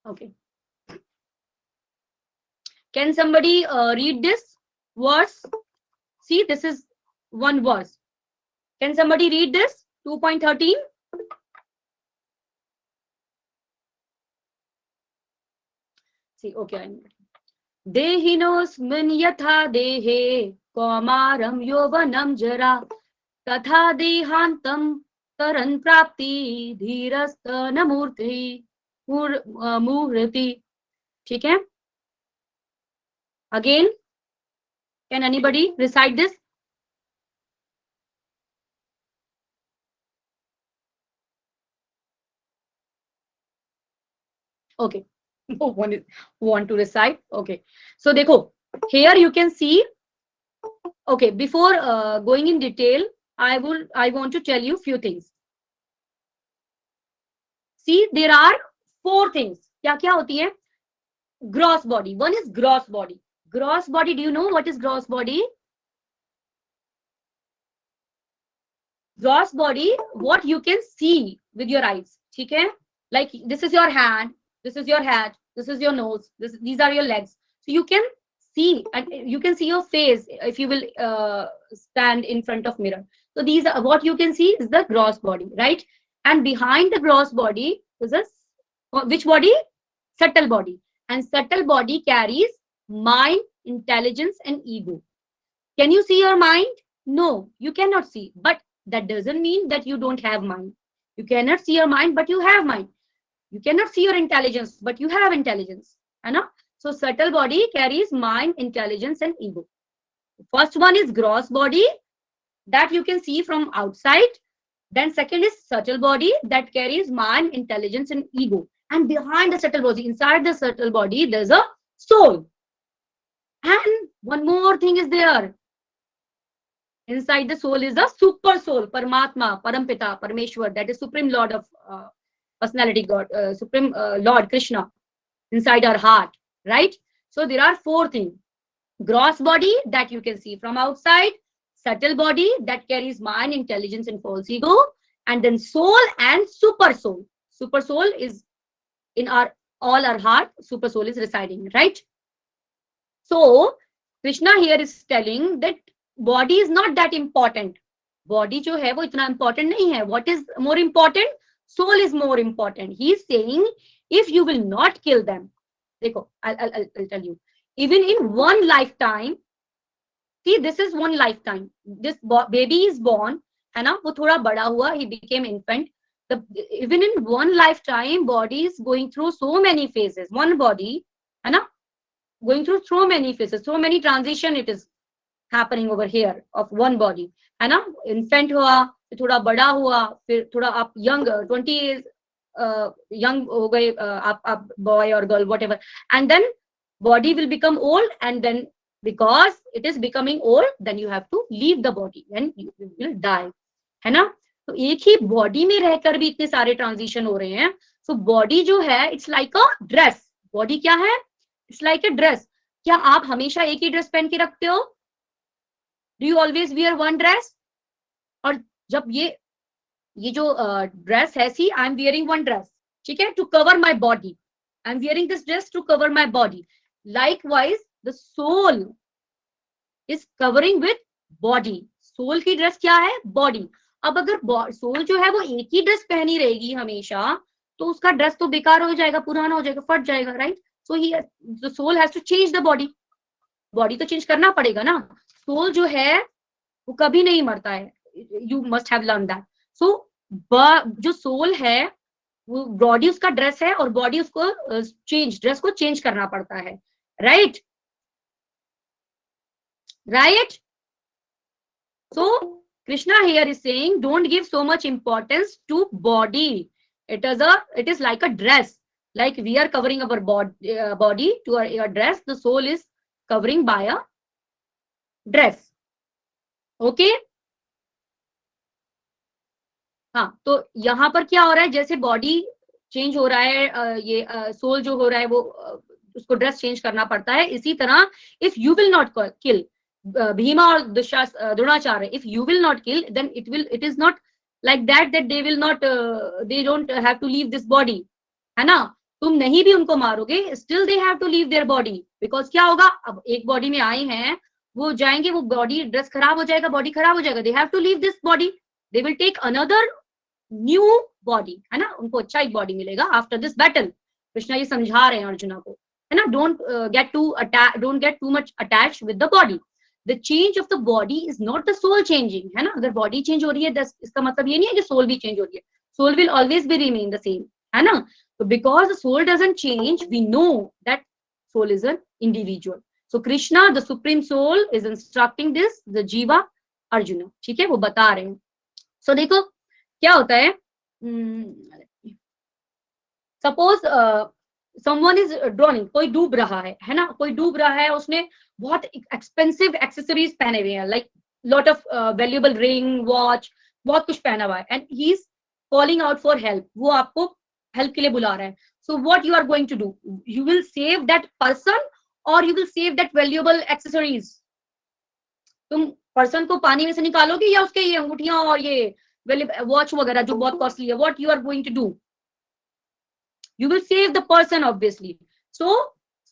Okay. Can somebody read this verse? See, this is one verse. Can somebody read this? 2.13. See, okay. Dehinosmin yatha dehe kaumaram yovanam jara tatha dehantam taran prapti dhirastana murti murti. ठीक है? Again, can anybody recite this? Okay. No one want to recite. Okay. So देखो, here you can see. Okay, before going in detail, I want to tell you few things. See, there are 4 things. क्या क्या होती है? Gross body. One is gross body. Gross body. Do you know what is gross body? Gross body, what you can see with your eyes. ठीक है? Like this is your hand. This is your head. This is your nose. These are your legs. So you can see, and you can see your face if you will stand in front of mirror. So these are what you can see is the gross body, right? And behind the gross body is a which body? Subtle body. And subtle body carries mind, intelligence, and ego. Can you see your mind? No, you cannot see. But that doesn't mean that you don't have mind. You cannot see your mind, but you have mind. You cannot see your intelligence, but you have intelligence. So subtle body carries mind, intelligence, and ego. First one is gross body that you can see from outside. Then second is subtle body that carries mind, intelligence, and ego. And behind the subtle body, inside the subtle body, there's a soul. And one more thing is there. Inside the soul is the super soul, Paramatma, Parampita, Parameshwar, that is Supreme Lord of Personality God, Supreme Lord Krishna, inside our heart, right? So there are four things. Gross body that you can see from outside, subtle body that carries mind, intelligence, and false ego, and then soul and super soul. Super soul is in all our heart, super soul is residing, right? So Krishna here is telling that body is not that important. Body jo hai wo itna important nahi hai. What is more important? Soul is more important. He is saying if you will not kill them, dekho, I'll tell you. Even in one lifetime, see, this is one lifetime. This baby is born, है ना? वो थोड़ा बड़ा हुआ, he became infant. Even in one lifetime, body is going through so many phases. One body, है ना? Going through so many phases, so many transition it is happening over here of one body, है ना? Infant हुआ, फिर थोड़ा बड़ा हुआ, फिर थोड़ा आप young 20 young हो गए, आप boy or girl whatever, and then body will become old, and then because it is becoming old, then you have to leave the body and you will die, है ना? तो एक ही बॉडी में रहकर भी इतने सारे ट्रांजिशन हो रहे हैं. सो बॉडी जो है it's like a dress. Body क्या है? It's like a dress. क्या आप हमेशा एक ही ड्रेस पहन के रखते हो? Do you always wear one dress? और जब ये जो ड्रेस है, see I am wearing one dress, ठीक है, to cover my body. I am wearing this dress to cover my body. Likewise, the soul is covering with body. Soul की dress क्या है? Body. अब अगर सोल जो है वो एक ही ड्रेस पहनी रहेगी हमेशा, तो उसका ड्रेस तो बेकार हो जाएगा, पुराना हो जाएगा, फट जाएगा, right? So he the soul has to change the body. Body तो चेंज करना पड़ेगा ना. सोल जो है वो कभी नहीं मरता है. You must have learn that. So जो सोल है वो बॉडी उसका ड्रेस है, और बॉडी उसको ड्रेस को चेंज करना पड़ता है, right? Right. So Krishna here is saying, don't give so much importance to body. It is like a dress. Like we are covering our body to our dress. The soul is covering by a dress. Okay? हाँ, तो यहाँ पर क्या हो रहा है? जैसे body change हो रहा है, ये सोल जो हो रहा है वो उसको ड्रेस चेंज करना पड़ता है. इसी तरह if you will not kill Bhima or Dronacharya, if you will not kill, then it is not like that they will not they don't have to leave this body, है ना? तुम नहीं भी उनको मारोगे, still they have to leave their body, because क्या होगा? अब एक बॉडी में आए हैं, वो जाएंगे, वो बॉडी ड्रेस खराब हो जाएगा, बॉडी खराब हो जाएगा. they have to leave this body, they will take another new body, है ना? उनको अच्छा एक बॉडी मिलेगा after this battle. कृष्णा ये समझा रहे हैं अर्जुना को, है ना? don't get too much attached with the body. The change of the body is not the soul changing, है ना? अगर बॉडी चेंज हो रही है, इसका मतलब ये नहीं है कि सोल भी चेंज हो रही है. Soul will always be remain the same, है ना? So because the soul doesn't change, we know that soul is an individual. So Krishna, the supreme soul, is instructing this the Jiva Arjuna. ठीक है, वो बता रहे हैं. So देखो क्या होता है. Suppose someone is drowning, कोई डूब रहा है ना? कोई डूब रहा है, उसने बहुत एक्सपेंसिव एक्सेसरीज पहने हुए हैं, like lot of valuable ring, watch, बहुत कुछ पहना हुआ है, and he is calling out for help. वो आपको हेल्प के लिए बुला रहा है. So what you are going to do? You will save that person और you will save that valuable accessories. तुम पर्सन को पानी में से निकालोगे या उसके ये अंगूठियां और ये वॉच वगैरह जो बहुत कॉस्टली है? What you are going to do? You will save the person, obviously. So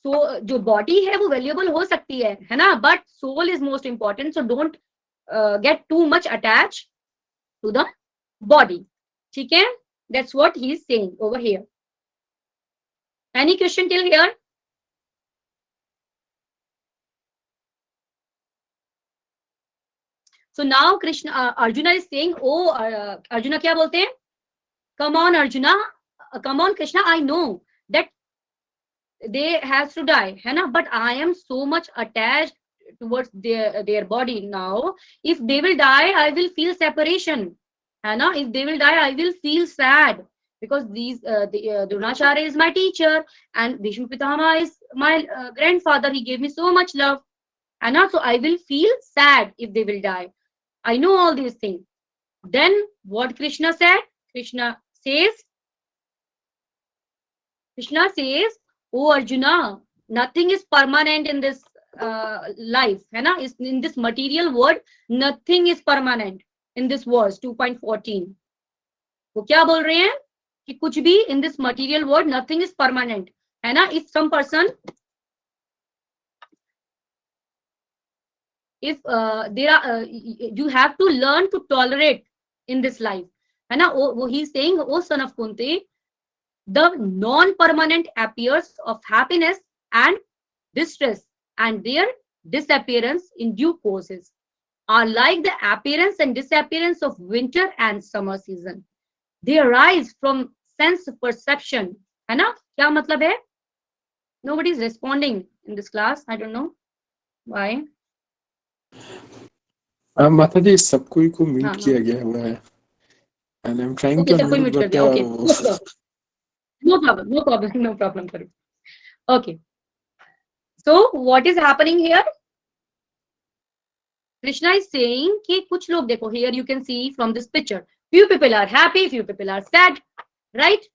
so जो बॉडी है वो वैल्यूएबल हो सकती है ना, but soul is most important, so don't get too much attach to the body, ठीक है? That's what he is saying over here. Any question till here? So now Arjuna is saying, oh, Arjuna क्या बोलते हैं? Come on Arjuna, come on Krishna, I know that they have to die, है ना? But I am so much attached towards their body now. If they will die, I will feel separation, है ना? If they will die, I will feel sad because Dronacharya is my teacher and Bhishma Pitama is my grandfather. He gave me so much love, है ना? So I will feel sad if they will die. I know all these things. Then what Krishna said? Krishna says, oh Arjuna, nothing is permanent in this life, है ना? In this material world, nothing is permanent in this verse 2.14. वो क्या बोल रहे हैं कि कुछ भी in this material world, nothing is permanent, है ना? If some person, if there are, you have to learn to tolerate in this life, है ना? वो he is saying, oh son of Kunti, the non-permanent appears of happiness and distress and their disappearance in due courses are like the appearance and disappearance of winter and summer season. They arise from sense perception, है ना? क्या मतलब है? Nobody is responding in this class. I don't know why. माता जी सबको को mute किया गया हुआ है and I'm trying to unmute, but okay. No problem करो. Okay, so what is happening here? Krishna is saying कि कुछ लोग देखो, here you can see from this picture, few people are happy, few people are sad, right?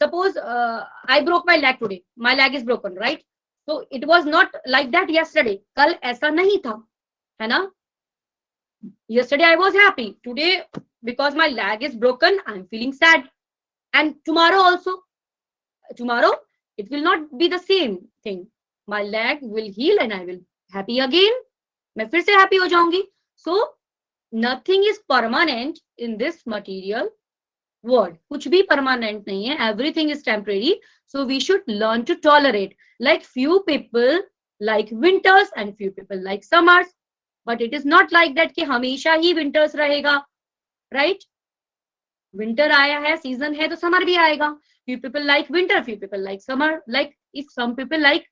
Suppose I broke my leg today, my leg is broken, right? So it was not like that yesterday. कल ऐसा नहीं था, है ना? Yesterday I was happy. Today, because my leg is broken, I'm feeling sad. And tomorrow also, tomorrow it will not be the same thing. My leg will heal and I will happy again. मैं फिर से happy हो जाऊंगी. So nothing is permanent in this material world. कुछ भी permanent नहीं है. Everything is temporary. So we should learn to tolerate. Like few people like winters and few people like summers. But it is not like that कि हमेशा ही winters रहेगा, right? Winter आया है, season है तो summer भी आएगा. Few people like winter, few people like summer. Like if some people like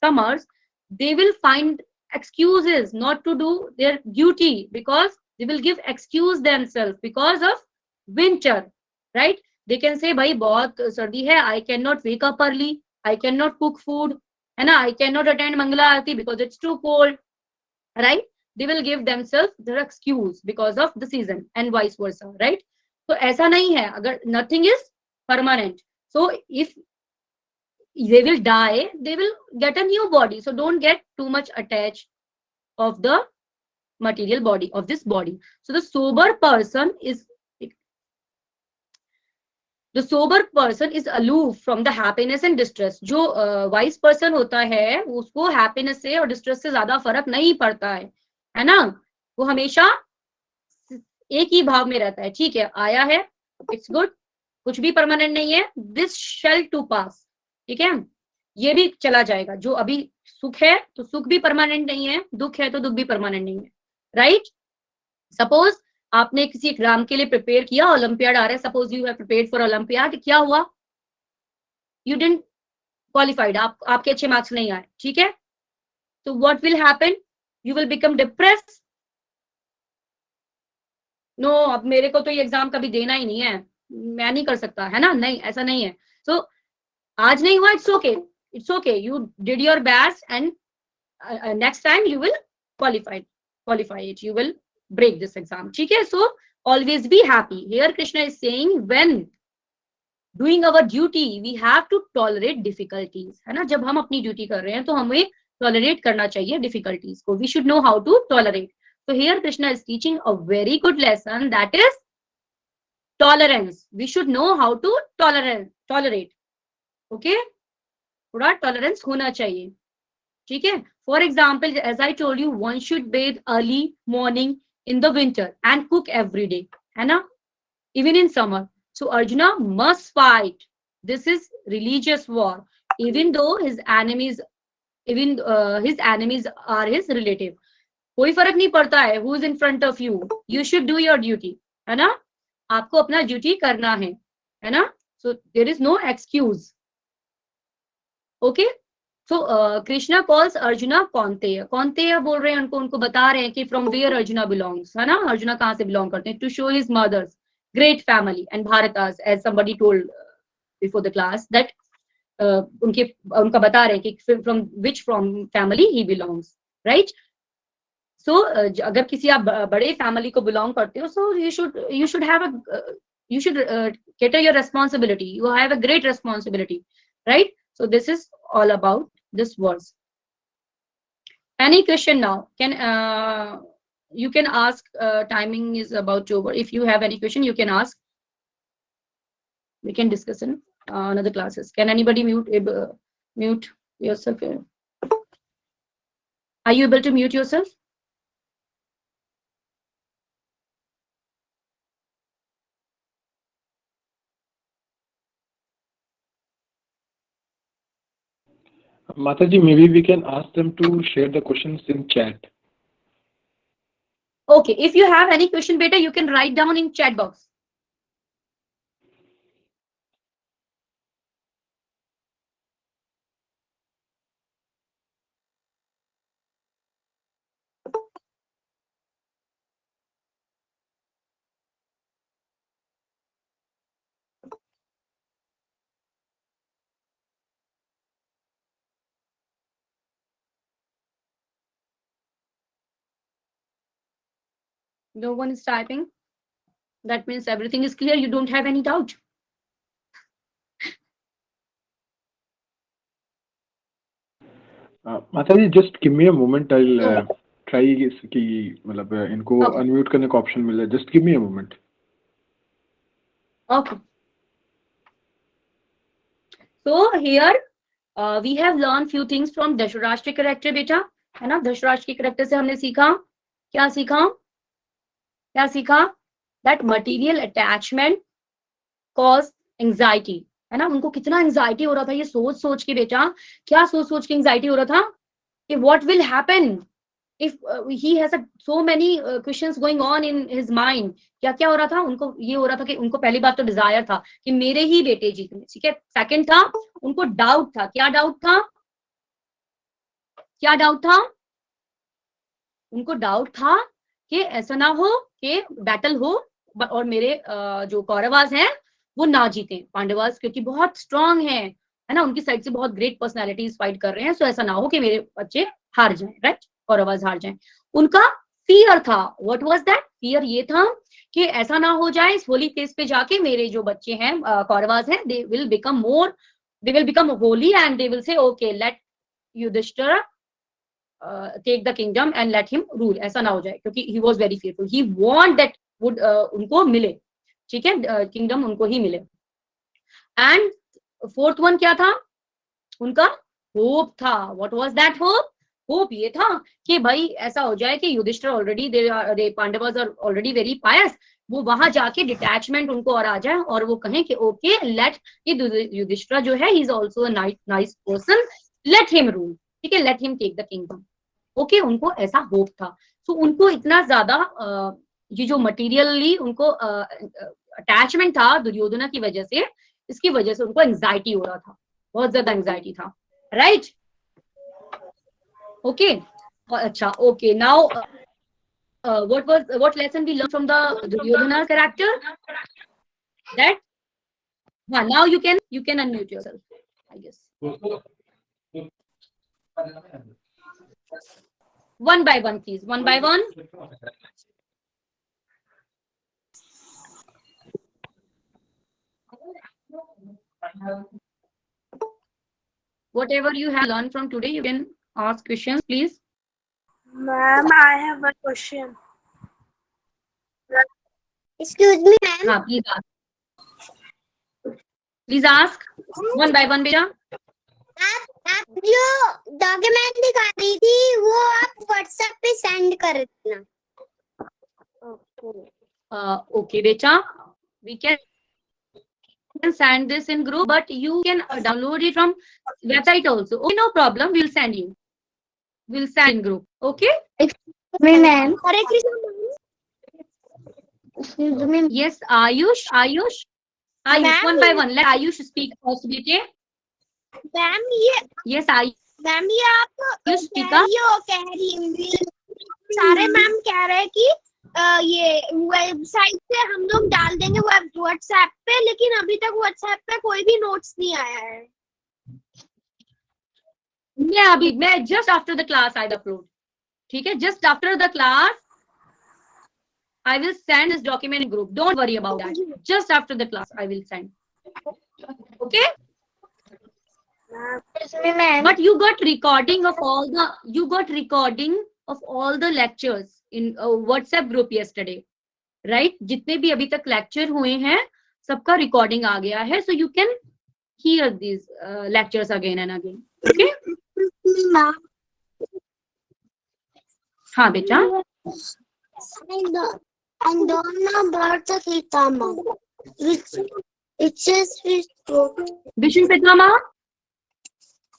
summers, they will find excuses not to do their duty because they will give excuse themselves because of winter, right? They can say भाई बहुत सर्दी है, I cannot wake up early, I cannot cook food, है ना? I cannot attend Mangala Aarti because it's too cold, right? They will give themselves their excuse because of the season and vice versa, right? So ऐसा नहीं है, अगर nothing is permanent. So if they will die, they will get a new body. So don't get too much attached of the material body, of this body. So the sober person is aloof from the happiness and distress. जो wise person होता है, उसको happiness से और distress से ज्यादा फर्क नहीं पड़ता है ना? वो हमेशा एक ही भाव में रहता है. ठीक है, आया है, it's good, कुछ भी परमानेंट नहीं है. This shall to pass, ठीक है, ये भी चला जाएगा. जो अभी सुख है तो सुख भी परमानेंट नहीं है, दुख है तो दुख भी परमानेंट नहीं है, राइट? सपोज आपने किसी एग्जाम के लिए प्रिपेयर किया, ओलंपियाड आ रहा है, suppose you have prepared for olympiad, क्या हुआ? यू डिडंट क्वालिफाइड, आपके अच्छे मार्क्स नहीं आए, ठीक है? तो what will happen? You will become depressed. No, अब मेरे को तो ये एग्जाम कभी देना ही नहीं है, मैं नहीं कर सकता, है ना? नहीं, ऐसा नहीं है. सो आज नहीं हुआ, it's okay, you did your best and next time you will qualify it, you will break this exam, ठीक है? So always be happy. Here Krishna is saying when doing our duty we have to tolerate difficulties, है ना? जब हम अपनी duty कर रहे हैं तो हमें tolerate करना चाहिए difficulties को. We should know how to tolerate. So here Krishna is teaching a very good lesson, that is tolerance. We should know how to tolerate. Okay? थोड़ा टॉलरेंस होना चाहिए, ठीक है। For example, as I told you, one should bathe early morning in the winter and cook every day, है ना, even in summer. So Arjuna must fight. This is religious war, even though his enemies are his relative. कोई फर्क नहीं पड़ता है who is in front of you. You should do your duty, है ना, आपको अपना ड्यूटी करना है ना. So there is no excuse. Okay. So Krishna calls Arjuna Kaunteya. Kaunteya बोल रहे हैं उनको बता रहे हैं कि from where Arjuna belongs, है ना, अर्जुना कहाँ से belong करते हैं. To show his mother's great family and Bharata's, as somebody told before the class, that उनका बता रहे हैं कि from which family he belongs, right? So अगर किसी आप बड़े family को belong करते हो, so you should have cater your responsibility. You have a great responsibility, right? So this is all about this verse. Any question now? You can ask. Timing is about to over. If you have any question, you can ask. We can discuss in another classes. Can anybody mute yourself? Are you able to mute yourself? Mataji, maybe we can ask them to share the questions in chat. Okay, if you have any question, beta, you can write down in chat box. No one is typing. That means everything is clear. You don't have any doubt. Mataji, just give me a moment. I'll try कि मतलब इनको unmute करने का option मिले. Just give me a moment. Okay. So here we have learned few things from Dasharashtra character, बेटा, है ना. Dasharashtra character से हमने सीखा क्या सीखा that material attachment cause anxiety, है ना. उनको कितना anxiety हो रहा था ये सोच के बेटा, क्या सोच के anxiety हो रहा था कि what will happen if he has so many questions going on in his mind. क्या हो रहा था उनको, ये हो रहा था कि उनको पहली बात तो डिजायर था कि मेरे ही बेटे जीतने, ठीक है. सेकंड था उनको डाउट था. क्या डाउट था उनको डाउट था कि ऐसा ना हो कि बैटल हो और मेरे जो कौरवास हैं वो ना जीते, पांडवास क्योंकि बहुत स्ट्रांग है ना, उनकी साइड से बहुत ग्रेट पर्सनालिटीज फाइट कर रहे हैं. सो ऐसा ना हो कि मेरे बच्चे हार जाएं, राइट, कौरवास हार जाएं. उनका फियर था. What was that fear? ये था कि ऐसा ना हो जाए इस होली प्लेस पे जाके मेरे जो बच्चे हैं कौरवास हैं, they will become holy and they will say okay let Yudhishthir take the kingdom and let him rule. ऐसा ना हो जाए क्योंकि he was very fearful. He want that would उनको मिले, ठीक है, kingdom उनको ही मिले. And fourth one क्या था उनका? hope था. What was that hope? Hope ये था कि भाई ऐसा हो जाए कि Yudhishthir already Pandavas are already very pious, वो वहां जाके डिटैचमेंट उनको और आ जाए और वो कहें कि ओके लेट युधिष्ठिर जो है he is also a nice person, let him rule, ठीक है, let him take the kingdom. Okay, उनको ऐसा होप था. तो उनको इतना ज्यादा ये जो मटेरियली उनको अटैचमेंट था दुर्योधना की वजह से, इसकी वजह से उनको एंजाइटी हो रहा था, बहुत ज्यादा एंजाइटी था, राइट. Okay, अच्छा, okay. Now, what lesson we learned from the Duryodhana character? That, now you can unmute yourself, I guess. One by one, please. One by one. Whatever you have learned from today, you can ask questions, please. Ma'am, I have a question. Excuse me, ma'am. Please ask. One by one, beta. आप जो document दिखा रही थी वो आप WhatsApp पे send कर देना। Okay, beta, we can send this in group, but you can download it from website also. Okay, no problem. We'll send you. We'll send in group. Okay. Ma'am Hare Krishna ma'am. Yes, Ayush. Ayush, Ma'am, one by one. Let Ayush speak first, beta. Ma'am ये Yes, Ayush. Ma'am ये आप You speak up. कह रही सारे ma'am कह रहे हैं कि ये वेबसाइट से हम लोग डाल देंगे व्हाट्सएप पे, लेकिन अभी तक व्हाट्सएप पे कोई भी नोट्स नहीं आया है। मैं just after the class I upload. ठीक है, just after the class I will send this document in group. Don't worry about that. Just after the class I will send. Okay. But you got recording of all the lectures in WhatsApp group yesterday, right? जितने भी अभी तक lecture हुए हैं सबका recording आ गया है, so you can hear these lectures again and again. Okay? हाँ बेटा. I don't know about the Pitama. It says Bhishma Pitama.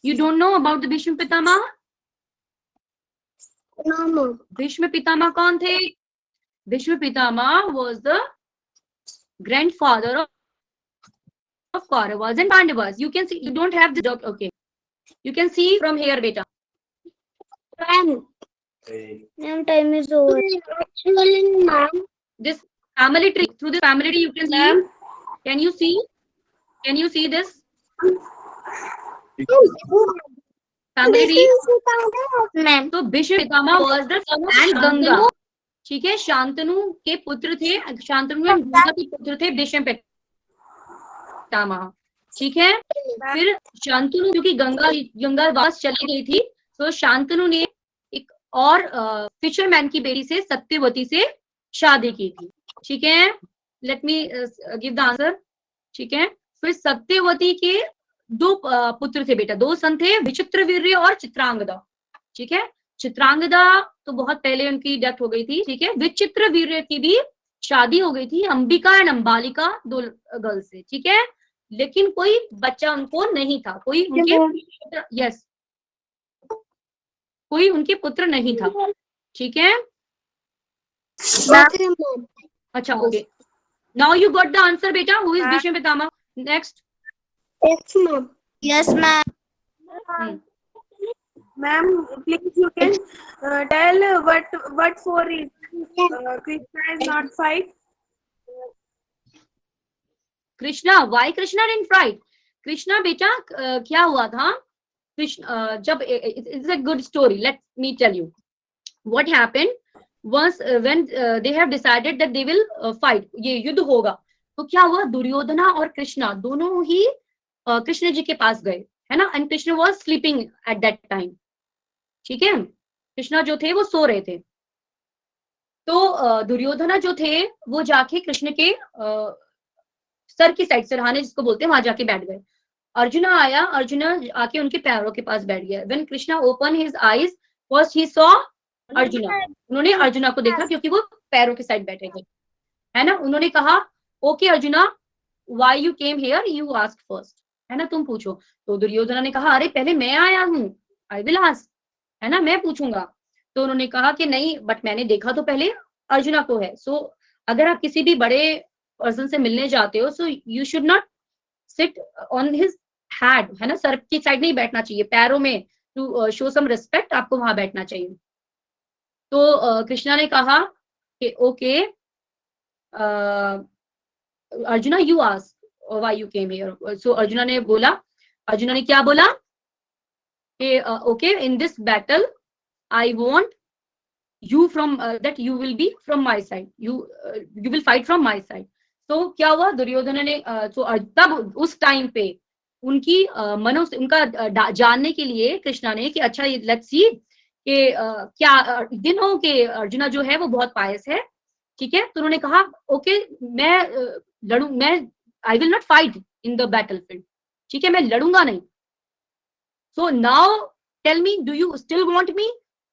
You don't know about the Bhishma Pitama? No. Bhishma Pitama कौन थे? Bhishma Pitama was the grandfather of Kauravas and Pandavas. You can see, you don't have the doc. Okay, you can see from here, beta. Ma'am, time is over. Actually, ma'am. This family tree. Through the family tree, you can see. Can you see? Can you see this family tree? Ma'am. So Bhishma Pitama was the son of Ganga. ठीक है, शांतनु के पुत्र थे, शांतनु में गंगा के पुत्र थे भीष्म पितामह। ठीक है, फिर शांतनु क्योंकि गंगा वास चली गई थी, तो शांतनु ने एक और फिशरमैन की बेटी से सत्यवती से शादी की थी। ठीक है, let me give the answer. ठीक है, फिर सत्यवती के दो पुत्र थे बेटा, दो सन थे, विचित्रवीर्य और चित्रांगदा। ठीक है, चित्रांगदा तो बहुत पहले उनकी डेथ हो गई थी। ठीक है, विचित्रवीर्य की भी शादी हो गई थी अंबिका एंड अंबालिका, दो गर्ल्स से। ठीक है, लेकिन कोई बच्चा उनको नहीं था, कोई उनके यस कोई उनके पुत्र नहीं था। ठीक है, अच्छा okay, now you got the answer बेटा। Who is Bhishma Pitamah? Next. Yes, ma'am. Ma'am, please you can tell what for is Krishna is not fight. Krishna, why Krishna didn't fight? Krishna बेटा क्या हुआ था? कृष्ण जब it's a good story, let me tell you what happened once when they have decided that they will fight, ये युद्ध होगा। तो क्या हुआ, दुर्योधना और कृष्णा दोनों ही कृष्ण जी के पास गए, है ना, and Krishna was sleeping at that time. ठीक है, कृष्णा जो थे वो सो रहे थे, तो दुर्योधना जो थे वो जाके कृष्ण के सर की साइड, सिरहाने जिसको बोलते हैं, वहां जाके बैठ गए। अर्जुना आया, अर्जुना आके उनके पैरों के पास बैठ गया। When Krishna open his eyes, first he saw arjuna, उन्होंने अर्जुना को देखा क्योंकि वो पैरों के साइड बैठे थे, है ना। उन्होंने कहा okay arjuna, why you came here, you ask first, है ना, तुम पूछो। तो दुर्योधना ने कहा अरे पहले मैं आया हूँ, आई विल आस्क, है ना, मैं पूछूंगा। तो उन्होंने कहा कि नहीं, बट मैंने देखा तो पहले अर्जुना को है। सो अगर आप किसी भी बड़े पर्सन से मिलने जाते हो, so you should not sit on his head, है ना, सर की साइड नहीं बैठना चाहिए, पैरों में, टू शो सम रिस्पेक्ट आपको वहां बैठना चाहिए। तो कृष्णा ने कहा कि okay Arjuna, you ask why you came here. So Arjuna ने बोला, अर्जुना ने क्या बोला कि okay in this battle I want you from that you will be from my side, you will fight from my side। तो क्या हुआ, दुर्योधन ने तब उस टाइम पे उनकी मनो से उनका जानने के लिए कृष्णा ने कि अच्छा ये लेट्स सी कि क्या दिन हो कि अर्जुना जो है वो बहुत पायस है। ठीक है, तो उन्होंने कहा ओके मैं लड़ू, मैं I will not fight in the battle field. ठीक है, मैं लड़ूंगा नहीं। So now tell me, do you still want me?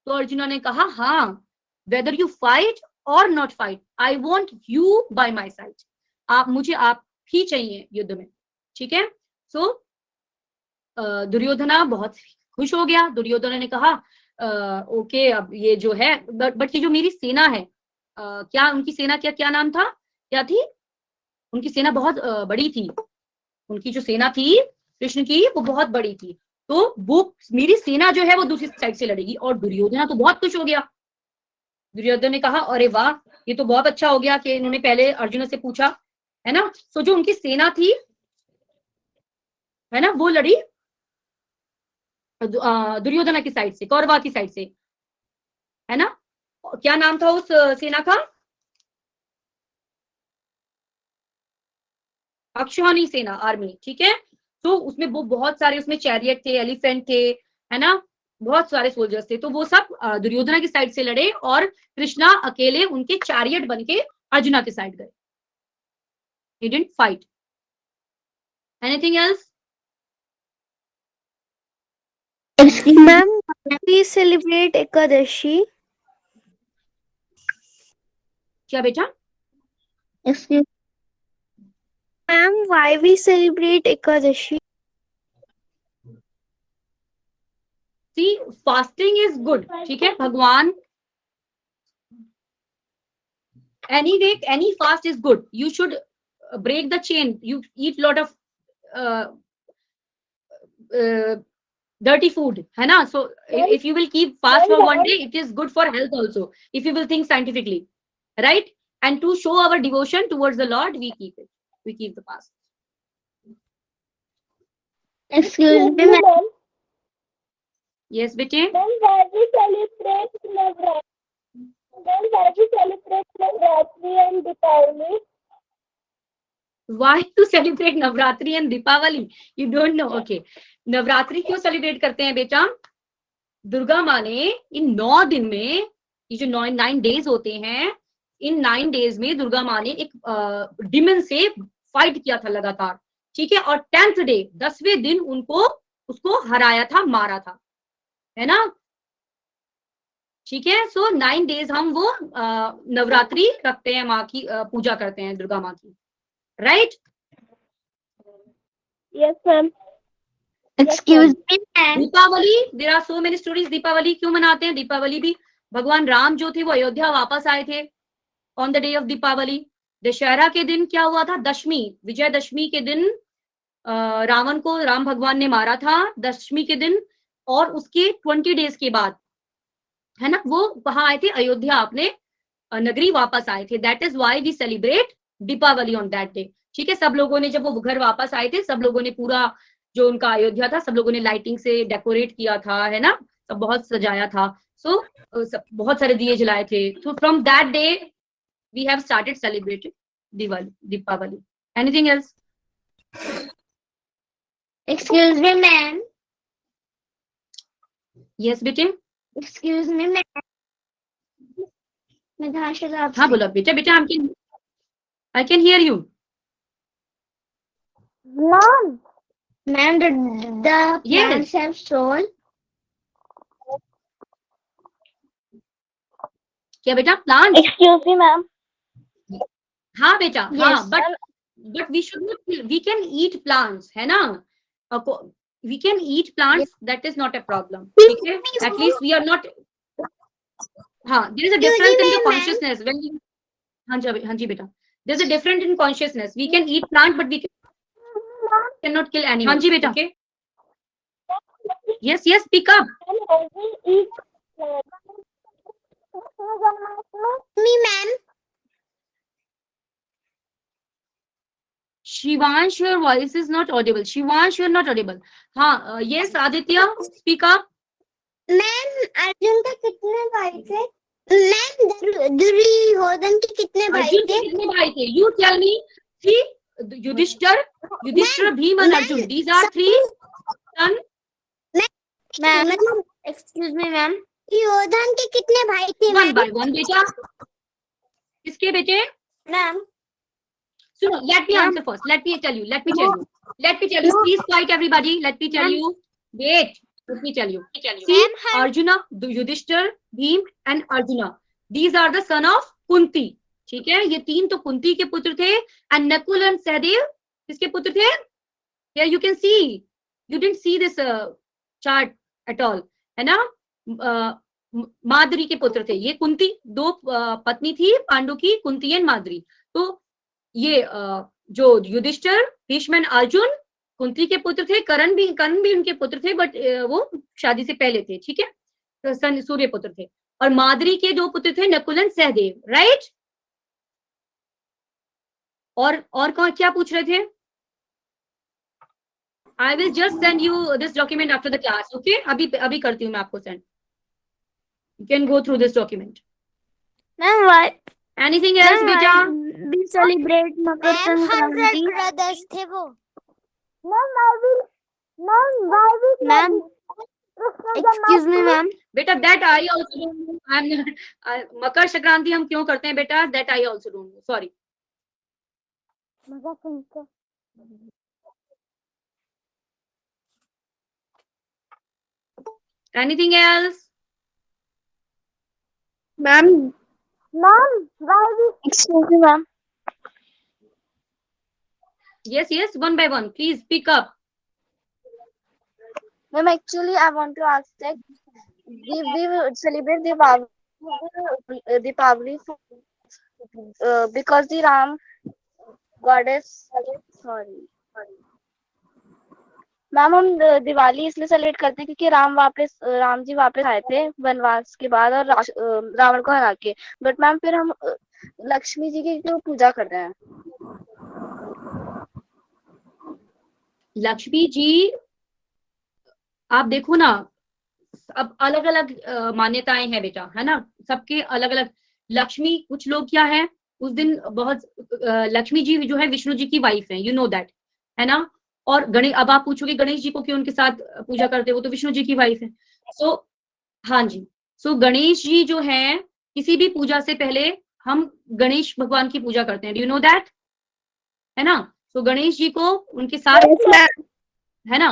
तो अर्जुना ने कहा हाँ, वेदर यू फाइट और not fight, I want you by my side, मुझे आप ही चाहिए युद्ध में, ठीक है। सो दुर्योधना बहुत खुश हो गया। दुर्योधन ने कहा ओके, अब ये जो है, बट ये जो मेरी सेना है, क्या उनकी सेना, क्या नाम था, क्या थी उनकी सेना? बहुत बड़ी थी उनकी जो सेना थी कृष्ण की, वो बहुत बड़ी थी। तो वो मेरी सेना जो है वो दूसरी साइड से लड़ेगी। और दुर्योधना तो बहुत खुश हो गया। दुर्योधन ने कहा अरे वाह, ये तो बहुत अच्छा हो गया कि इन्होंने पहले अर्जुन से पूछा, है ना। सो जो उनकी सेना थी, है ना, वो लड़ी दुर्योधना की साइड से, कौरवा की साइड से, है ना। क्या नाम था उस सेना का? अक्षौहिणी सेना, आर्मी, ठीक है। तो उसमें वो बहुत सारे, उसमें चैरियट थे, एलिफेंट थे, है ना, बहुत सारे सोल्जर्स थे। तो वो सब दुर्योधना की साइड से लड़े और कृष्णा अकेले उनके चैरियट बन के अर्जुना के साइड गए। He didn't fight. Anything else? Ma'am, we celebrate Ekadashi. क्या बेटा? Excuse ma'am, why we celebrate Ekadashi? See, fasting is good, ठीक है। भगवान, any fast is good. You should break the chain. You eat lot of dirty food, है ना। So if you will keep fast for one day, it is good for health also, if you will think scientifically, right? And to show our devotion towards the Lord, we keep the fast. Excuse me, ma'am. Yes bete, Then why we celebrate Navratri? Then why we celebrate Navratri and Deepavali? why to celebrate Navratri and Deepavali? You don't know? Okay, Navratri क्यों celebrate करते हैं बेटा? दुर्गा माँ ने इन 9 दिन में, ये जो 9 डेज होते हैं, इन 9 डेज में दुर्गा माँ ने एक डिमन से फाइट किया था लगातार, ठीक है। और 10th डे, 10वें दिन उसको हराया था, मारा था, है ना, ठीक है। सो 9 डेज हम वो नवरात्रि रखते हैं, माँ की पूजा करते हैं, दुर्गा माँ की, right? Yes, ma'am. Excuse me, ma'am. Deepavali, there are so many stories. Deepavali क्यों मनाते हैं? दीपावली भी भगवान राम जो थे वो अयोध्या वापस आए थे on the day of Deepavali. Dussehra के दिन क्या हुआ था? दशमी, विजयदशमी के दिन रावण को राम भगवान ने मारा था, दशमी के दिन। और उसके 20 डेज के बाद, है ना, वो वहां आए थे अयोध्या, अपने नगरी वापस आए थे। That is why we celebrate Deepavali on that day, ठीक है। सब लोगों ने, जब वो घर वापस आए थे, सब लोगों ने पूरा जो उनका अयोध्या था, सब लोगों ने लाइटिंग से डेकोरेट किया था, है ना, सब बहुत सजाया था। सो बहुत सारे दिए जलाए थे। तो from that day we have started celebrating Deepavali. Anything else? Excuse me, ma'am. Yes बेटे। Excuse me, ma'am. मैं धाशा आपसे। हाँ बोलो बेटा, बेटा I can hear you. Ma'am. Ma'am, the Yes. plants have soul. क्या बेटा? प्लांट? Excuse me, ma'am. हाँ बेटा, Yes. हाँ, but we should not, we can eat plants, है ना, we can eat plants, that is not a problem, ठीक है। At least we are not, हाँ, there is a difference in the consciousness when you, हाँ जी बेटा, there is a difference in consciousness. We can eat plant but we can not kill animal. हाँ जी बेटा, okay, yes yes, speak up. Me, ma'am. Shivansh, your voice is not audible. Shivansh, you are not audible. हाँ, yes, Aditya, speak up. Ma'am, Arjun के कितने भाई थे? Ma'am, Duryodhan के कितने भाई अर्जुन थे? के कितने भाई थे? You tell me. See, Yudhishthir, Bheem and Arjun. These are 3 sons. Ma'am, excuse me ma'am, Duryodhan के कितने भाई थे? One by one, बेटा. किसके बेटे? मैम, सुनो, let me answer first. Let me tell you. Please quiet everybody. Let me tell you. Wait. let me tell you. See, Arjuna, Yudhishthir, Bhim and Arjuna. These are the son of Kunti. ठीक है, ये तीन तो कुंती के पुत्र थे. And Nakul and Sahdev किसके पुत्र थे? Here you can see. You didn't see this chart at all, है ना? माद्री के पुत्र थे. ये कुंती, दो पत्नी थी पांडु की, कुंती एंड माद्री. तो ये जो युधिष्ठिर, भीष्म एंड अर्जुन कुंती के पुत्र थे. कर्ण भी उनके पुत्र थे, बट वो शादी से पहले थे. ठीक है, तो सन सूर्य पुत्र थे. और माद्री के दो पुत्र थे, नकुल एंड सहदेव. राइट. और कौन क्या पूछ रहे थे? I will just send you this document after the class. Okay? अभी करती हूँ मैं आपको send. You can go through this document. Ma'am, why? Anything else, बेटा? We celebrate Makar Sankranti. brothers थे वो. Ma'am, excuse me, ma'am. बेटा that I also don't know. I'm not. Makar Sankranti हम क्यों करते हैं बेटा? That I also don't know. Sorry. Anything else? Ma'am, Excuse me, ma'am. Yes, one by one. Please speak up. Ma'am, actually, I want to ask that we celebrate Deepavali because the Ram goddess. Sorry. Ma'am, हम दिवाली इसलिए celebrate करते हैं क्योंकि राम जी वापस आए थे वनवास के बाद और रावण को हरा के. बट मैम फिर हम लक्ष्मी जी की क्यों पूजा कर रहे हैं? लक्ष्मी जी, आप देखो ना, अब अलग अलग मान्यताएं हैं बेटा, है ना? सबके अलग अलग. लक्ष्मी, कुछ लोग क्या है उस दिन बहुत लक्ष्मी जी जो है विष्णु जी की वाइफ है, यू नो दैट, है ना? और गणेश, अब आप पूछोगे गणेश जी को क्यों उनके साथ पूजा करते हो? तो विष्णु जी की वाइफ है. सो हाँ जी, सो गणेश जी जो है किसी भी पूजा से पहले हम गणेश भगवान की पूजा करते हैं. डू यू नो दैट, है ना? सो गणेश जी को उनके साथ, है ना?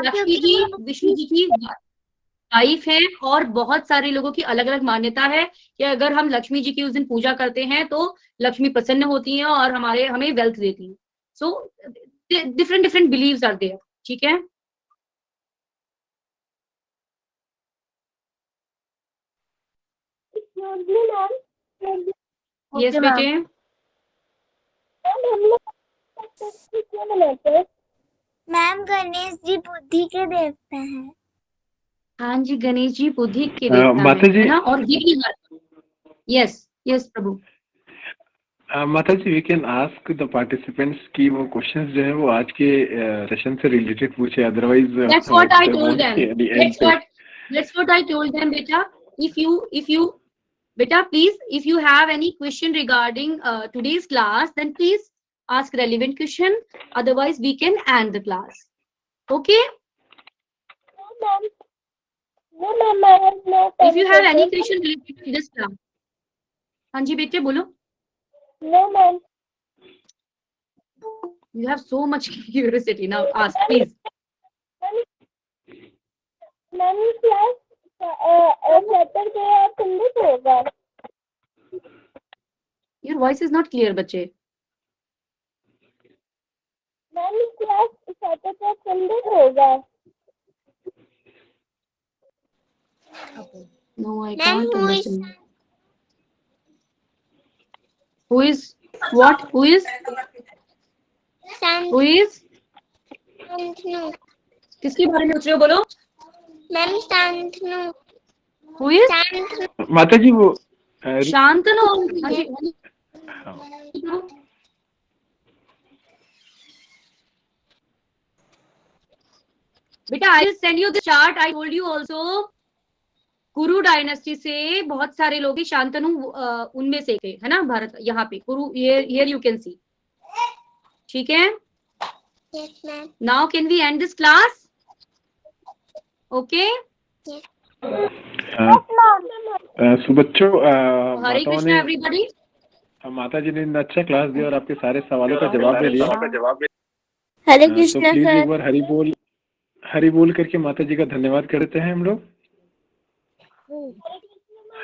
लक्ष्मी जी विष्णु जी की वाइफ है. और बहुत सारे लोगों की अलग अलग मान्यता है कि अगर हम लक्ष्मी जी की उस दिन पूजा करते हैं तो लक्ष्मी प्रसन्न होती हैं और हमें वेल्थ देती हैं. सो different beliefs are there. ठीक है? Yes बेटे. मैम, गणेश जी बुद्धि के देवता हैं. हाँ जी, गणेश जी बुद्धि के देवता माता जी, है ना? और ये भी यस प्रभु. माता जी, we can ask the participants कि वो क्वेश्चंस जो है वो आज के सेशन से रिलेटेड पूछे. Otherwise That's what I told them. That's what I told them, beta. If you beta, please, if you have any question regarding today's class, then please ask relevant question. Otherwise, we can end the class. Okay? No, ma'am, I have no. If you have any question related to this class, हाँ जी बेटे बोलो. No, ma'am. You have so much curiosity. Now ask, please. Ma'am, class Saturday or Sunday होगा. Your voice is not clear, बच्चे. Ma'am, class Saturday or Sunday होगा. No, I Ma'am, can't who is understand. Who is what? Who is? Who is? Shantanu. किसके बारे में पूछ रहे हो बोलो? Ma'am, Shantanu. Who is? Shantanu. माता जी वो शांतनु. बेटा, I will send you the chart. I told you also. कुरु डायनेस्टी से बहुत सारे लोग शांतनु उनमें से थे, है ना? भारत यहाँ पे कुरु, here you can see. ठीक है? Yes, ma'am. Now can we end this class? Okay? सो बच्चों, हरे कृष्णा एवरीबॉडी. माता जी ने अच्छा क्लास दिया और आपके सारे सवालों का जवाब दे दिया. हरे तो कृष्णा प्लीज सर. एक बार हरि बोल. हरि बोल करके माता जी का धन्यवाद करते हैं हम लोग।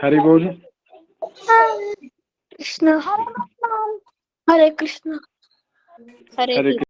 हरि बोल। कृष्ण हरे कृष्ण हरे